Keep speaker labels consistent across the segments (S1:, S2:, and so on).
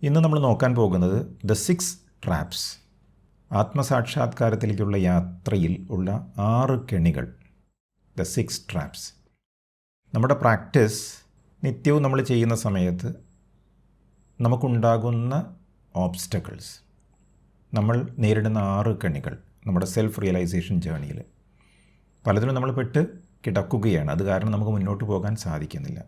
S1: ഇന്ന് നമ്മൾ നോക്കാൻ പോകുന്നത് ദ 6 ട്രാപ്സ്, ആത്മസാക്ഷാത്കാരത്തിലേക്കുള്ള യാത്രയിൽ ഉള്ള 6 കെണികൾ. The 6 traps. നമ്മുടെ പ്രാക്ടീസ് നിത്യവും നമ്മൾ ചെയ്യുന്ന സമയത്ത് നമുക്കുണ്ടാകുന്ന ഓബ്സ്റ്റക്കിൾസ്, നമ്മൾ നേരിടുന്ന 6 കെണികൾ നമ്മുടെ സെൽഫ് റിയലൈസേഷൻ ജേണിയിൽ പലതിലും നമ്മൾ പെട്ട് കിടക്കുകയാണ്. അത് കാരണം നമുക്ക് മുന്നോട്ട് പോകാൻ സാധിക്കുന്നില്ല.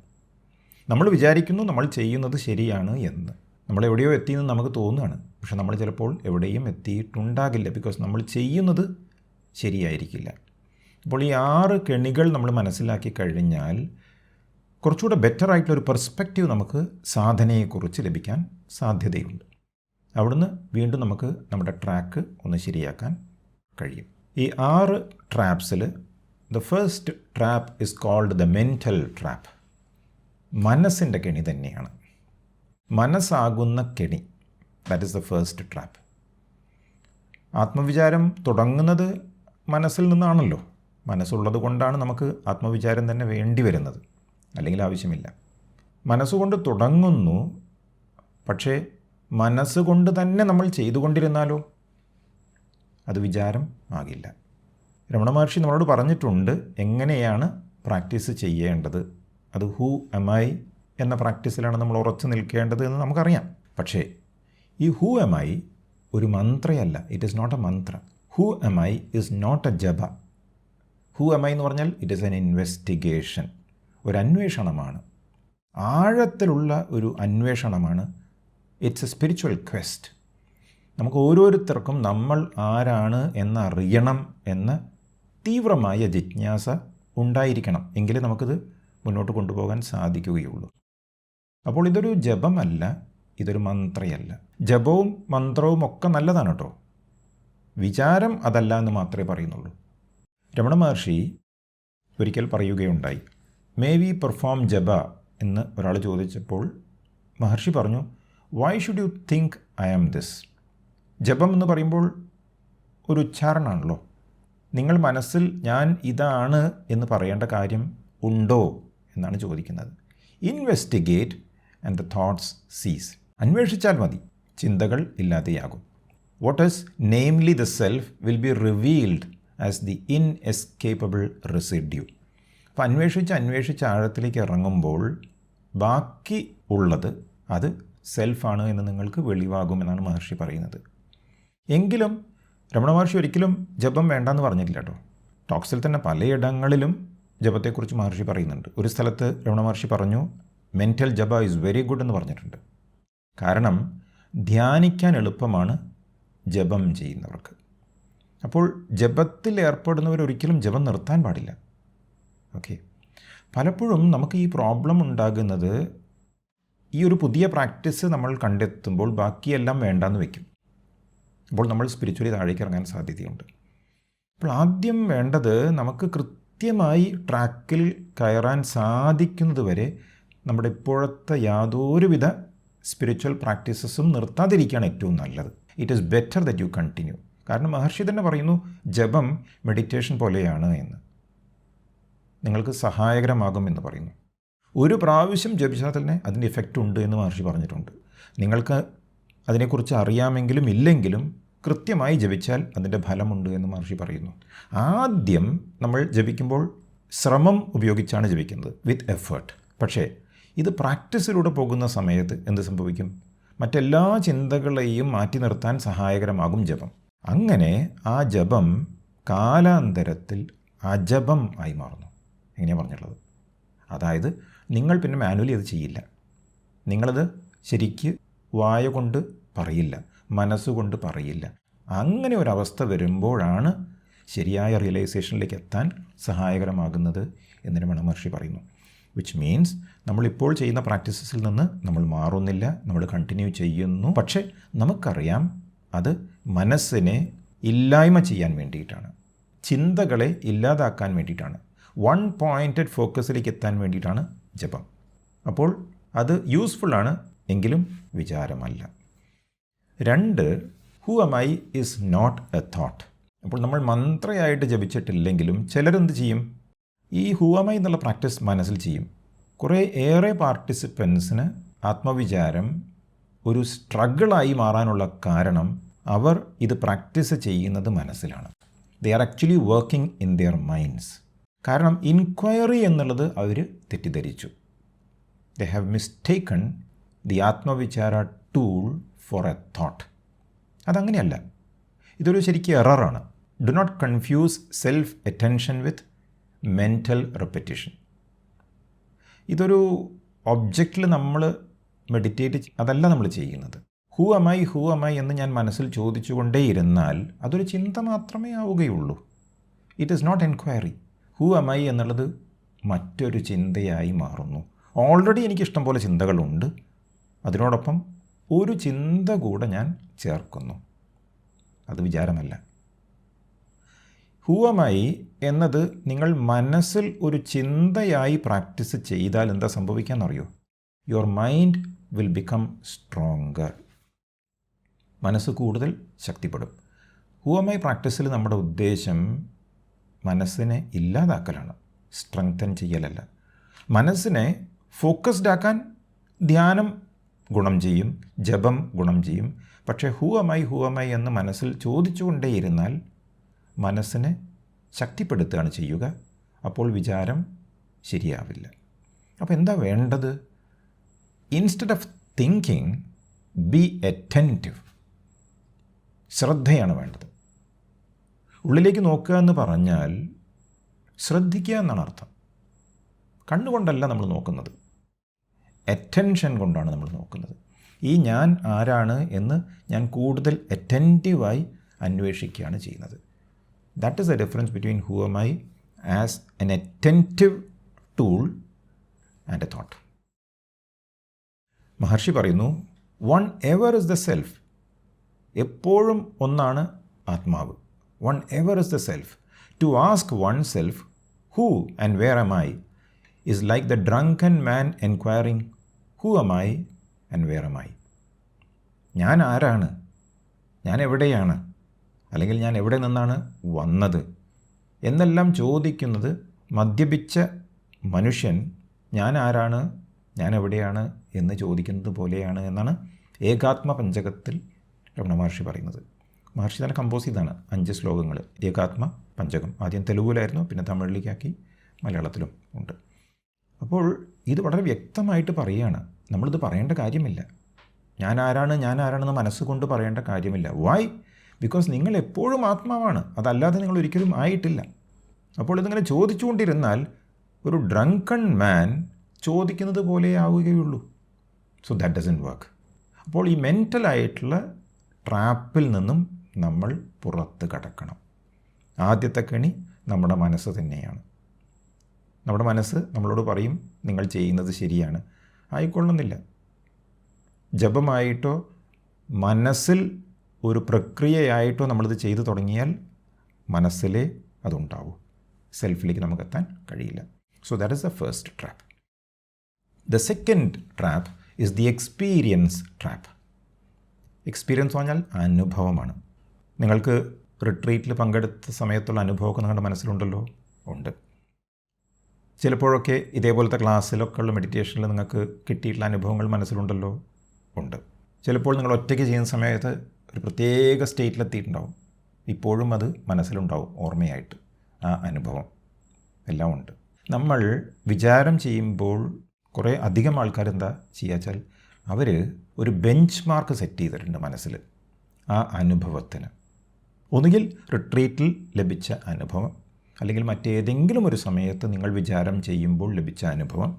S1: നമ്മൾ വിചാരിക്കുന്നു നമ്മൾ ചെയ്യുന്നത് ശരിയാണ് എന്ന്, നമ്മൾ എവിടെയോ എത്തിയെന്ന് നമുക്ക് തോന്നുകയാണ്. പക്ഷെ നമ്മൾ ചിലപ്പോൾ എവിടെയും എത്തിയിട്ടുണ്ടാകില്ല, ബിക്കോസ് നമ്മൾ ചെയ്യുന്നത് ശരിയായിരിക്കില്ല. അപ്പോൾ ഈ 6 കെണികൾ നമ്മൾ മനസ്സിലാക്കി കഴിഞ്ഞാൽ കുറച്ചുകൂടെ ബെറ്റർ ആയിട്ടുള്ളൊരു പെർസ്പെക്റ്റീവ് നമുക്ക് സാധനയെക്കുറിച്ച് ലഭിക്കാൻ സാധ്യതയുണ്ട്. അവിടുന്ന് വീണ്ടും നമുക്ക് നമ്മുടെ ട്രാക്ക് ഒന്ന് ശരിയാക്കാൻ കഴിയും. ഈ 6 ട്രാപ്സിൽ the first trap is called the mental trap. മനസ്സിൻ്റെ കെണി തന്നെയാണ്, മനസ്സാകുന്ന കെണി. That is the first trap. ആത്മവിചാരം തുടങ്ങുന്നത് മനസ്സിൽ നിന്നാണല്ലോ. മനസ്സുള്ളത് കൊണ്ടാണ് നമുക്ക് ആത്മവിചാരം തന്നെ വേണ്ടി വരുന്നത്, അല്ലെങ്കിൽ ആവശ്യമില്ല. മനസ്സുകൊണ്ട് തുടങ്ങുന്നു, പക്ഷേ മനസ്സുകൊണ്ട് തന്നെ നമ്മൾ ചെയ്തുകൊണ്ടിരുന്നാലോ അത് വിചാരം ആകില്ല. രമണ മഹർഷി നമ്മളോട് പറഞ്ഞിട്ടുണ്ട് എങ്ങനെയാണ് പ്രാക്ടീസ് ചെയ്യേണ്ടത്. അത് ഹൂ എം ഐ എന്ന പ്രാക്ടീസിലാണ് നമ്മൾ ഉറച്ചു നിൽക്കേണ്ടത് എന്ന് നമുക്കറിയാം. പക്ഷേ ഈ ഹൂ എം ഐ ഒരു മന്ത്രയല്ല. It is not a mantra. Who am I is not a japa. Who am I എന്ന് പറഞ്ഞാൽ ഇറ്റ് ഈസ് എൻ ഇൻവെസ്റ്റിഗേഷൻ, ഒരു അന്വേഷണമാണ്, ആഴത്തിലുള്ള ഒരു അന്വേഷണമാണ്. It's a spiritual quest. നമുക്ക് ഓരോരുത്തർക്കും നമ്മൾ ആരാണ് എന്നറിയണം എന്ന തീവ്രമായ ജിജ്ഞാസ ഉണ്ടായിരിക്കണം, എങ്കിലേ നമുക്കിത് മുന്നോട്ട് കൊണ്ടുപോകാൻ സാധിക്കുകയുള്ളൂ. അപ്പോൾ ഇതൊരു ജപമല്ല, ഇതൊരു മന്ത്രയല്ല. ജപവും മന്ത്രവും ഒക്കെ നല്ലതാണ് കേട്ടോ, വിചാരം അതല്ല എന്ന് മാത്രമേ പറയുന്നുള്ളൂ. രമണ മഹർഷി ഒരിക്കൽ പറയുകയുണ്ടായി, മേ വി പെർഫോം ജപ എന്ന് ഒരാൾ ചോദിച്ചപ്പോൾ മഹർഷി പറഞ്ഞു, why should you think I am this. ജപം എന്ന് പറയുമ്പോൾ ഒരു ഉച്ചാരണമാണല്ലോ. നിങ്ങൾ മനസ്സിൽ ഞാൻ ഇതാണ് എന്ന് പറയേണ്ട കാര്യം ഉണ്ടോ എന്നാണ് ചോദിക്കുന്നത്. ഇൻവെസ്റ്റിഗേറ്റ് ആൻഡ് ദ തോട്ട്സ് സീസ്. അന്വേഷിച്ചാൽ മതി, ചിന്തകൾ ഇല്ലാതെയാകും. What is namely the self will be revealed as the inescapable residue. അപ്പോൾ അന്വേഷിച്ച് ആഴത്തിലേക്ക് ഇറങ്ങുമ്പോൾ ബാക്കി ഉള്ളത് അത് സെൽഫാണ് എന്ന് നിങ്ങൾക്ക് വെളിവാകുമെന്നാണ് മഹർഷി പറയുന്നത്. എങ്കിലും രമണ മഹർഷി ഒരിക്കലും ജപം വേണ്ടെന്ന് പറഞ്ഞിട്ടില്ല കേട്ടോ. ടോക്സിൽ തന്നെ പലയിടങ്ങളിലും ജപത്തെക്കുറിച്ച് മഹർഷി പറയുന്നുണ്ട്. ഒരു സ്ഥലത്ത് രമണ മഹർഷി പറഞ്ഞു, മെൻ്റൽ ജപ ഈസ് വെരി ഗുഡ് എന്ന് പറഞ്ഞിട്ടുണ്ട്. കാരണം ധ്യാനിക്കാൻ എളുപ്പമാണ് ജപം ചെയ്യുന്നവർക്ക്. അപ്പോൾ ജപത്തിൽ ഏർപ്പെടുന്നവർ ഒരിക്കലും ജപം നിർത്താൻ പാടില്ല. ഓക്കെ, പലപ്പോഴും നമുക്ക് ഈ പ്രോബ്ലം ഉണ്ടാകുന്നത് ഈ ഒരു പുതിയ പ്രാക്ടീസ് നമ്മൾ കണ്ടെത്തുമ്പോൾ ബാക്കിയെല്ലാം വേണ്ടാന്ന് വയ്ക്കും. അപ്പോൾ നമ്മൾ സ്പിരിച്വലി താഴേക്ക് ഇറങ്ങാൻ സാധ്യതയുണ്ട്. അപ്പോൾ ആദ്യം വേണ്ടത് നമുക്ക് കൃത്യമായി ട്രാക്കിൽ കയറാൻ സാധിക്കുന്നത് വരെ നമ്മുടെ ഇപ്പോഴത്തെ യാതൊരുവിധ സ്പിരിച്വൽ പ്രാക്ടീസസും നിർത്താതിരിക്കുകയാണ് ഏറ്റവും നല്ലത്. It is better that you continue. കാരണം മഹർഷി തന്നെ പറയുന്നു ജപം മെഡിറ്റേഷൻ പോലെയാണ് എന്ന്, നിങ്ങൾക്ക് സഹായകരമാകുമെന്ന് പറയുന്നു. ഒരു പ്രാവശ്യം ജപിച്ചാൽ തന്നെ അതിൻ്റെ ഇഫക്റ്റ് ഉണ്ട് എന്ന് മഹർഷി പറഞ്ഞിട്ടുണ്ട്. നിങ്ങൾക്ക് അതിനെക്കുറിച്ച് അറിയാമെങ്കിലും ഇല്ലെങ്കിലും കൃത്യമായി ജപിച്ചാൽ അതിൻ്റെ ഫലമുണ്ട് എന്ന് മഹർഷി പറയുന്നു. ആദ്യം നമ്മൾ ജപിക്കുമ്പോൾ ശ്രമം ഉപയോഗിച്ചാണ് ജപിക്കുന്നത്, വിത്ത് എഫേർട്ട്. പക്ഷേ ഇത് പ്രാക്ടീസിലൂടെ പോകുന്ന സമയത്ത് എന്ത് സംഭവിക്കും? മറ്റെല്ലാ ചിന്തകളെയും മാറ്റി നിർത്താൻ സഹായകരമാകും ജപം. അങ്ങനെ ആ ജപം കാലാന്തരത്തിൽ അജപം ആയി മാറുന്നു. എങ്ങനെയാണ് പറഞ്ഞിട്ടുള്ളത്? അതായത് നിങ്ങൾ പിന്നെ മാനുവലി അത് ചെയ്യില്ല, നിങ്ങളത് ശരിക്ക് വായ കൊണ്ട് പറയില്ല, മനസ്സുകൊണ്ട് പറയില്ല. അങ്ങനെ ഒരവസ്ഥ വരുമ്പോഴാണ് ശരിയായ റിയലൈസേഷനിലേക്ക് എത്താൻ സഹായകരമാകുന്നത് എന്ന് രമണ മഹർഷി പറയുന്നു. വിച്ച് മീൻസ് നമ്മളിപ്പോൾ ചെയ്യുന്ന പ്രാക്ടീസസിൽ നിന്ന് നമ്മൾ മാറുന്നില്ല, നമ്മൾ കണ്ടിന്യൂ ചെയ്യുന്നു. പക്ഷേ നമുക്കറിയാം അത് മനസ്സിനെ ഇല്ലായ്മ ചെയ്യാൻ വേണ്ടിയിട്ടാണ്, ചിന്തകളെ ഇല്ലാതാക്കാൻ വേണ്ടിയിട്ടാണ്, വൺ പോയിൻറ്റഡ് ഫോക്കസിലേക്ക് എത്താൻ വേണ്ടിയിട്ടാണ് ജപം. അപ്പോൾ അത് യൂസ്ഫുള്ളാണ്, എങ്കിലും വിചാരമല്ല. 2, who am I is not a thought. അപ്പോൾ നമ്മൾ മന്ത്രയായിട്ട് ജപിച്ചിട്ടില്ലെങ്കിലും ചിലരെന്ത് ചെയ്യും? ഈ ഹൂ എം ഐ എന്നുള്ള പ്രാക്ടീസ് മനസ്സിൽ ചെയ്യും. കുറേ ഏറെ പാർട്ടിസിപ്പൻസിന് ആത്മവിചാരം ഒരു സ്ട്രഗിളായി മാറാനുള്ള കാരണം അവർ ഇത് പ്രാക്ടീസ് ചെയ്യുന്നത് മനസ്സിലാണ്. They are actually working in their minds. കാരണം ഇൻക്വയറി എന്നുള്ളത് അവർ തെറ്റിദ്ധരിച്ചു. They have mistaken the atmavichara tool for a thought. അതങ്ങനെയല്ല, ഇതൊരു ശരിക്കും എററാണ്. Do not confuse self attention with mental repetition. ഇതൊരു ഒബ്ജക്റ്റിൽ നമ്മൾ മെഡിറ്റേറ്റ് അതല്ല നമ്മൾ ചെയ്യുന്നത്. ഹൂ am I എന്ന് ഞാൻ മനസ്സിൽ ചോദിച്ചുകൊണ്ടേയിരുന്നാൽ അതൊരു ചിന്ത മാത്രമേ ആവുകയുള്ളൂ. It is not enquiry. Who am I എന്നുള്ളത് മറ്റൊരു ചിന്തയായി മാറുന്നു. ഓൾറെഡി എനിക്ക് ഇഷ്ടം പോലെ ചിന്തകളുണ്ട്, അതിനോടൊപ്പം ഒരു ചിന്ത കൂടെ ഞാൻ ചേർക്കുന്നു. അത് വിചാരമല്ല. ഹൂ am I എന്നത് നിങ്ങൾ മനസ്സിൽ ഒരു ചിന്തയായി പ്രാക്ടീസ് ചെയ്താൽ എന്താ സംഭവിക്കാമെന്നറിയോ? Your mind will become stronger. മനസ്സ് കൂടുതൽ ശക്തിപ്പെടും. ഹൂ am I പ്രാക്ടീസിൽ നമ്മുടെ ഉദ്ദേശം മനസ്സിനെ ഇല്ലാതാക്കലാണ്, സ്ട്രെങ്തൻ ചെയ്യലല്ല. മനസ്സിനെ ഫോക്കസ്ഡ് ആക്കാൻ ധ്യാനം ഗുണം ചെയ്യും, ജപം ഗുണം ചെയ്യും. പക്ഷേ ഹൂ am I എന്ന് മനസ്സിൽ ചോദിച്ചുകൊണ്ടേയിരുന്നാൽ മനസ്സിനെ ശക്തിപ്പെടുത്തുകയാണ് ചെയ്യുക. അപ്പോൾ വിചാരം ശരിയാവില്ല. അപ്പോൾ എന്താ വേണ്ടത്? Instead of thinking, be attentive. ശ്രദ്ധയാണ് വേണ്ടത്. ഉള്ളിലേക്ക് നോക്കുക എന്ന് പറഞ്ഞാൽ ശ്രദ്ധിക്കുക എന്നാണ് അർത്ഥം. കണ്ണുകൊണ്ടല്ല നമ്മൾ നോക്കുന്നത്, അറ്റൻഷൻ കൊണ്ടാണ് നമ്മൾ നോക്കുന്നത്. ഈ ഞാൻ ആരാണ് എന്ന് ഞാൻ കൂടുതൽ അറ്റൻറ്റീവായി അന്വേഷിക്കുകയാണ് ചെയ്യുന്നത്. That is the difference between who am I as an attentive tool and a thought. Maharshi പറയുന്നു, one ever is the self. എപ്പോഴും ഒന്നാണ് ആത്മാവ്. One ever is the self. To ask one self who and where am I is like the drunken man enquiring who am I and where am I. ഞാൻ ആരാണ്, ഞാൻ എവിടെയാണ്, അല്ലെങ്കിൽ ഞാൻ എവിടെ നിന്നാണ് വന്നത് എന്നെല്ലാം ചോദിക്കുന്നത് മദ്യപിച്ച മനുഷ്യൻ ഞാൻ ആരാണ്, ഞാൻ എവിടെയാണ് എന്ന് ചോദിക്കുന്നത് പോലെയാണ് എന്നാണ് ഏകാത്മ പഞ്ചകത്തിൽ രമണ മഹർഷി പറയുന്നത്. മഹർഷി തന്നെ കമ്പോസ് ചെയ്താണ് 5 ശ്ലോകങ്ങൾ. ഏകാത്മ പഞ്ചകം ആദ്യം തെലുഗുവിലായിരുന്നു, പിന്നെ തമിഴിലേക്കാക്കി, മലയാളത്തിലും ഉണ്ട്. അപ്പോൾ ഇത് വളരെ വ്യക്തമായിട്ട് പറയുകയാണ്. നമ്മളിത് പറയേണ്ട കാര്യമില്ല. ഞാൻ ആരാണെന്ന് മനസ്സുകൊണ്ട് പറയേണ്ട കാര്യമില്ല. വൈ? ബിക്കോസ് നിങ്ങൾ എപ്പോഴും ആത്മാവാണ്, അതല്ലാതെ നിങ്ങൾ ഒരിക്കലും ആയിട്ടില്ല. അപ്പോൾ ഇതിങ്ങനെ ചോദിച്ചുകൊണ്ടിരുന്നാൽ ഒരു ഡ്രങ്കൺ മാൻ ചോദിക്കുന്നത് പോലെ ആവുകയുള്ളൂ. So that doesn't work. അപ്പോൾ ഈ മെൻ്റലായിട്ടുള്ള ട്രാപ്പിൽ നിന്നും നമ്മൾ പുറത്ത് കടക്കണം. ആദ്യത്തെ കെണി നമ്മുടെ മനസ്സ് തന്നെയാണ്. നമ്മുടെ മനസ്സ് നമ്മളോട് പറയും നിങ്ങൾ ചെയ്യുന്നത് ശരിയാണ്. ആയിക്കൊള്ളുന്നില്ല. ജപമായിട്ടോ മനസ്സിൽ ഒരു പ്രക്രിയയായിട്ടോ നമ്മളിത് ചെയ്തു തുടങ്ങിയാൽ മനസ്സിലേ അതുണ്ടാവൂ. സെൽഫിലേക്ക് നമുക്കെത്താൻ കഴിയില്ല. So that is the first trap. The second trap is the experience trap. Experience പറഞ്ഞാൽ അനുഭവമാണ്. നിങ്ങൾക്ക് റിട്രീറ്റിൽ പങ്കെടുത്ത സമയത്തുള്ള അനുഭവമൊക്കെ നിങ്ങളുടെ മനസ്സിലുണ്ടല്ലോ? ഉണ്ട്. ചിലപ്പോഴൊക്കെ ഇതേപോലത്തെ ക്ലാസ്സിലൊക്കെ ഉള്ള മെഡിറ്റേഷനിൽ നിങ്ങൾക്ക് കിട്ടിയിട്ടുള്ള അനുഭവങ്ങൾ മനസ്സിലുണ്ടല്ലോ? ഉണ്ട്. ചിലപ്പോൾ നിങ്ങൾ ഒറ്റയ്ക്ക് ചെയ്യുന്ന സമയത്ത് ഒരു പ്രത്യേക സ്റ്റേറ്റിലെത്തിയിട്ടുണ്ടാവും. ഇപ്പോഴും അത് മനസ്സിലുണ്ടാവും ഓർമ്മയായിട്ട്. ആ അനുഭവം എല്ലാം ഉണ്ട്. നമ്മൾ വിചാരം ചെയ്യുമ്പോൾ കുറേ അധികം ആൾക്കാർ എന്താ ചെയ്യുക വെച്ചാൽ അവർ ഒരു ബെഞ്ച് മാർക്ക് സെറ്റ് ചെയ്തിട്ടുണ്ട് മനസ്സിൽ ആ അനുഭവത്തിന്. ഒന്നുകിൽ റിട്രീറ്റിൽ ലഭിച്ച അനുഭവം, അല്ലെങ്കിൽ മറ്റേതെങ്കിലും ഒരു സമയത്ത് നിങ്ങൾ വിചാരം ചെയ്യുമ്പോൾ ലഭിച്ച അനുഭവം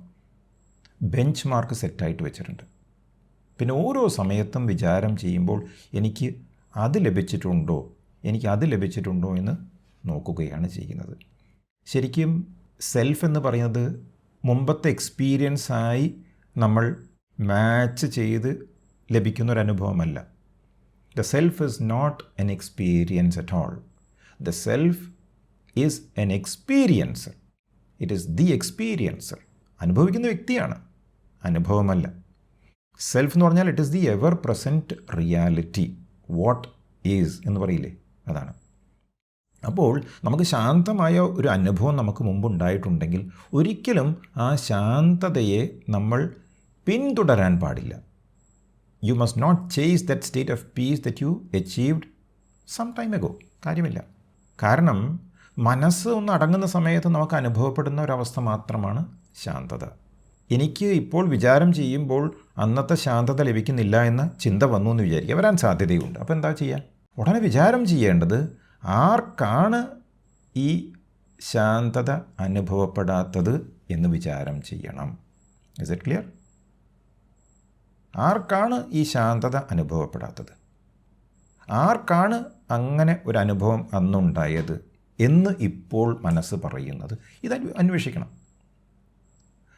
S1: ബെഞ്ച് മാർക്ക് സെറ്റായിട്ട് വെച്ചിട്ടുണ്ട്. പിന്നെ ഓരോ സമയത്തും വിചാരം ചെയ്യുമ്പോൾ എനിക്ക് അത് ലഭിച്ചിട്ടുണ്ടോ എന്ന് നോക്കുകയാണ് ചെയ്യുന്നത്. ശരിക്കും സെൽഫ് എന്ന് പറയുന്നത് മുമ്പത്തെ എക്സ്പീരിയൻസായി നമ്മൾ മാച്ച് ചെയ്ത് ലഭിക്കുന്നൊരനുഭവമല്ല. The self is not an experience at all. The self is an experiencer. It is the experiencer. അനുഭവിക്കുന്ന വ്യക്തിയാണ്, അനുഭവമല്ല. സെൽഫ് എന്ന് പറഞ്ഞാൽ it is the ever present reality. What is എന്ന് പറയില്ലേ, അതാണ്. അപ്പോൾ നമുക്ക് ശാന്തമായ ഒരു അനുഭവം നമുക്ക് മുമ്പുണ്ടായിട്ടുണ്ടെങ്കിൽ ഒരിക്കലും ആ ശാന്തതയെ നമ്മൾ പിന്തുടരാൻ പാടില്ല. You must not chase that state of peace that you achieved some time ago. കാര്യമില്ല. കാരണം മനസ്സ് ഒന്ന് അടങ്ങുന്ന സമയത്ത് നമുക്ക് അനുഭവപ്പെടുന്ന ഒരവസ്ഥ മാത്രമാണ് ശാന്തത. എനിക്ക് ഇപ്പോൾ വിചാരം ചെയ്യുമ്പോൾ അന്നത്തെ ശാന്തത ലഭിക്കുന്നില്ല എന്ന ചിന്ത വന്നു എന്ന് വിചാരിക്കുക, വരാൻ സാധ്യതയുണ്ട്. അപ്പോൾ എന്താ ചെയ്യുക? ഉടനെ വിചാരം ചെയ്യേണ്ടത് ആർക്കാണ് ഈ ശാന്തത അനുഭവപ്പെടാത്തത് എന്ന് വിചാരം ചെയ്യണം. Is it clear? ആർക്കാണ് ഈ ശാന്തത അനുഭവപ്പെടാത്തത്? ആർക്കാണ് അങ്ങനെ ഒരു അനുഭവം അന്നുണ്ടായത് എന്ന് ഇപ്പോൾ മനസ്സ് പറയുന്നത്? ഇത് അന്വേഷിക്കണം.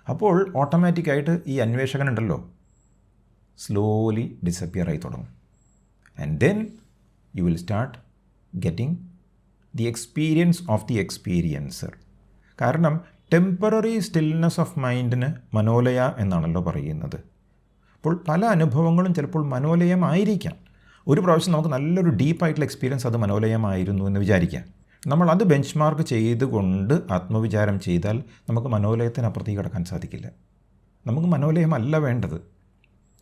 S1: അപ്പോൾ ഓട്ടോമാറ്റിക്കായിട്ട് ഈ അന്വേഷകനുണ്ടല്ലോ സ്ലോലി ഡിസപ്പിയർ ആയി തുടങ്ങും. And then you will start getting the experience of the experiencer. കാരണം ടെമ്പററി സ്റ്റിൽനെസ് ഓഫ് മൈൻഡിന് മനോലയ എന്നാണല്ലോ പറയുന്നത്. അപ്പോൾ പല അനുഭവങ്ങളും ചിലപ്പോൾ മനോലയമായിരിക്കാം. ഒരു പ്രാവശ്യം നമുക്ക് നല്ലൊരു ഡീപ്പായിട്ടുള്ള എക്സ്പീരിയൻസ് അത് മനോലയമായിരുന്നു എന്ന് വിചാരിക്കാം. നമ്മൾ അത് ബെഞ്ച് മാർക്ക് ചെയ്തുകൊണ്ട് ആത്മവിചാരം ചെയ്താൽ നമുക്ക് മനോലയത്തിനപ്പുറത്തേക്ക് കടക്കാൻ സാധിക്കില്ല. നമുക്ക് മനോലയമല്ല വേണ്ടത്.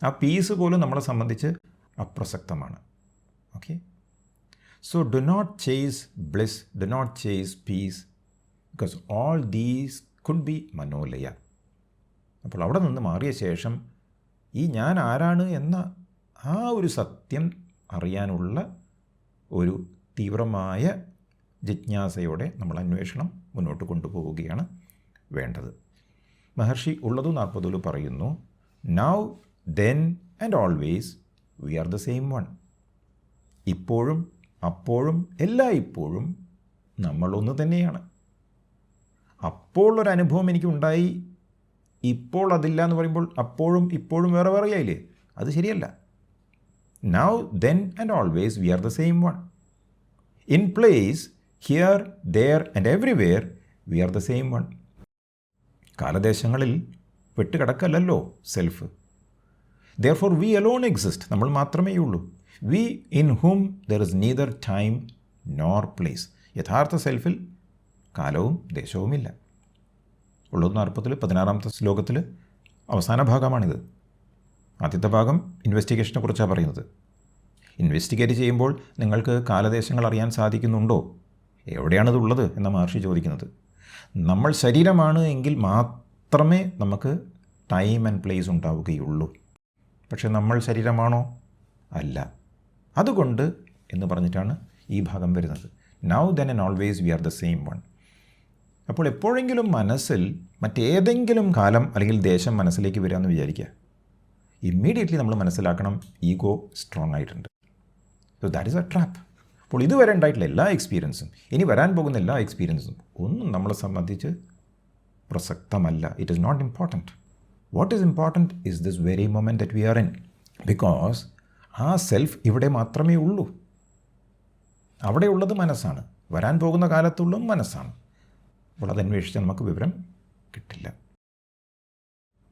S1: ആ പീസ് പോലും നമ്മളെ സംബന്ധിച്ച് അപ്രസക്തമാണ്. Okay, so do not chase bliss, do not chase peace, because all these could be manolaya. അപ്പോൾ അവിടെ നിന്ന് മാറിയ ശേഷം ഈ ഞാൻ ആരാണ് എന്ന ആ ഒരു സത്യം അറിയാനുള്ള ഒരു തീവ്രമായ ജിജ്ഞാസയോടെ നമ്മൾ അന്വേഷണം മുന്നോട്ട് കൊണ്ടുപോവുകയാണ് വേണ്ടത്. മഹർഷി ഉള്ളതു 40 പറയുന്നു, now then and always we are the same one. ഇപ്പോഴും അപ്പോഴും എല്ലായ്പ്പോഴും നമ്മളൊന്ന് തന്നെയാണ്. അപ്പോൾ ഒരു അനുഭവം എനിക്കുണ്ടായി, ഇപ്പോൾ അതില്ല എന്ന് പറയുമ്പോൾ അപ്പോഴും ഇപ്പോഴും വേറെ വേറെയായില്ലേ? അത് ശരിയല്ല. Now then and always we are the same one. In place, here, there and everywhere we are the same one. കാലദേശങ്ങളിൽ പെട്ടുകിടക്കല്ലോ self. Therefore we alone exist. നമ്മൾ മാത്രമേ ഉള്ളൂ. We in whom there is neither time nor place. യഥാർത്ഥ സെൽഫിൽ കാലവും ദേശവുമില്ല. ഉള്ളത് 16 ശ്ലോകത്തിൽ അവസാന ഭാഗമാണിത്. ആദ്യത്തെ ഭാഗം ഇൻവെസ്റ്റിഗേഷനെ കുറിച്ചാണ് പറയുന്നത്. ഇൻവെസ്റ്റിഗേറ്റ് ചെയ്യുമ്പോൾ നിങ്ങൾക്ക് കാലദേശങ്ങൾ അറിയാൻ സാധിക്കുന്നുണ്ടോ? എവിടെയാണിതുള്ളത് എന്ന മഹർഷി ചോദിക്കുന്നത്. നമ്മൾ ശരീരമാണ് എങ്കിൽ മാത്രമേ നമുക്ക് ടൈം ആൻഡ് പ്ലേസ് ഉണ്ടാവുകയുള്ളൂ. പക്ഷെ നമ്മൾ ശരീരമാണോ? അല്ല. അതുകൊണ്ട് എന്ന് പറഞ്ഞിട്ടാണ് ഈ ഭാഗം വരുന്നത്. Now then and always we are the same one. അപ്പോൾ എപ്പോഴെങ്കിലും മനസ്സിൽ മറ്റേതെങ്കിലും കാലം അല്ലെങ്കിൽ ദേശം മനസ്സിലേക്ക് വരിക എന്ന് വിചാരിക്കുക, ഇമ്മീഡിയറ്റ്ലി നമ്മൾ മനസ്സിലാക്കണം ഈഗോ സ്ട്രോങ് ആയിട്ടുണ്ട്. So that is A trap. അപ്പോൾ ഇതുവരെ ഉണ്ടായിട്ടുള്ള എല്ലാ എക്സ്പീരിയൻസും ഇനി വരാൻ പോകുന്ന എല്ലാ എക്സ്പീരിയൻസും ഒന്നും നമ്മളെ സംബന്ധിച്ച് പ്രസക്തമല്ല. It is not important. What is important is this very moment that we are in. Because ആ സെൽഫ് ഇവിടെ മാത്രമേ ഉള്ളൂ. അവിടെയുള്ളത് മനസ്സാണ്. വരാൻ പോകുന്ന കാലത്തുള്ളതും മനസ്സാണ്. അപ്പോൾ അതന്വേഷിച്ചാൽ നമുക്ക് വിവരം കിട്ടില്ല.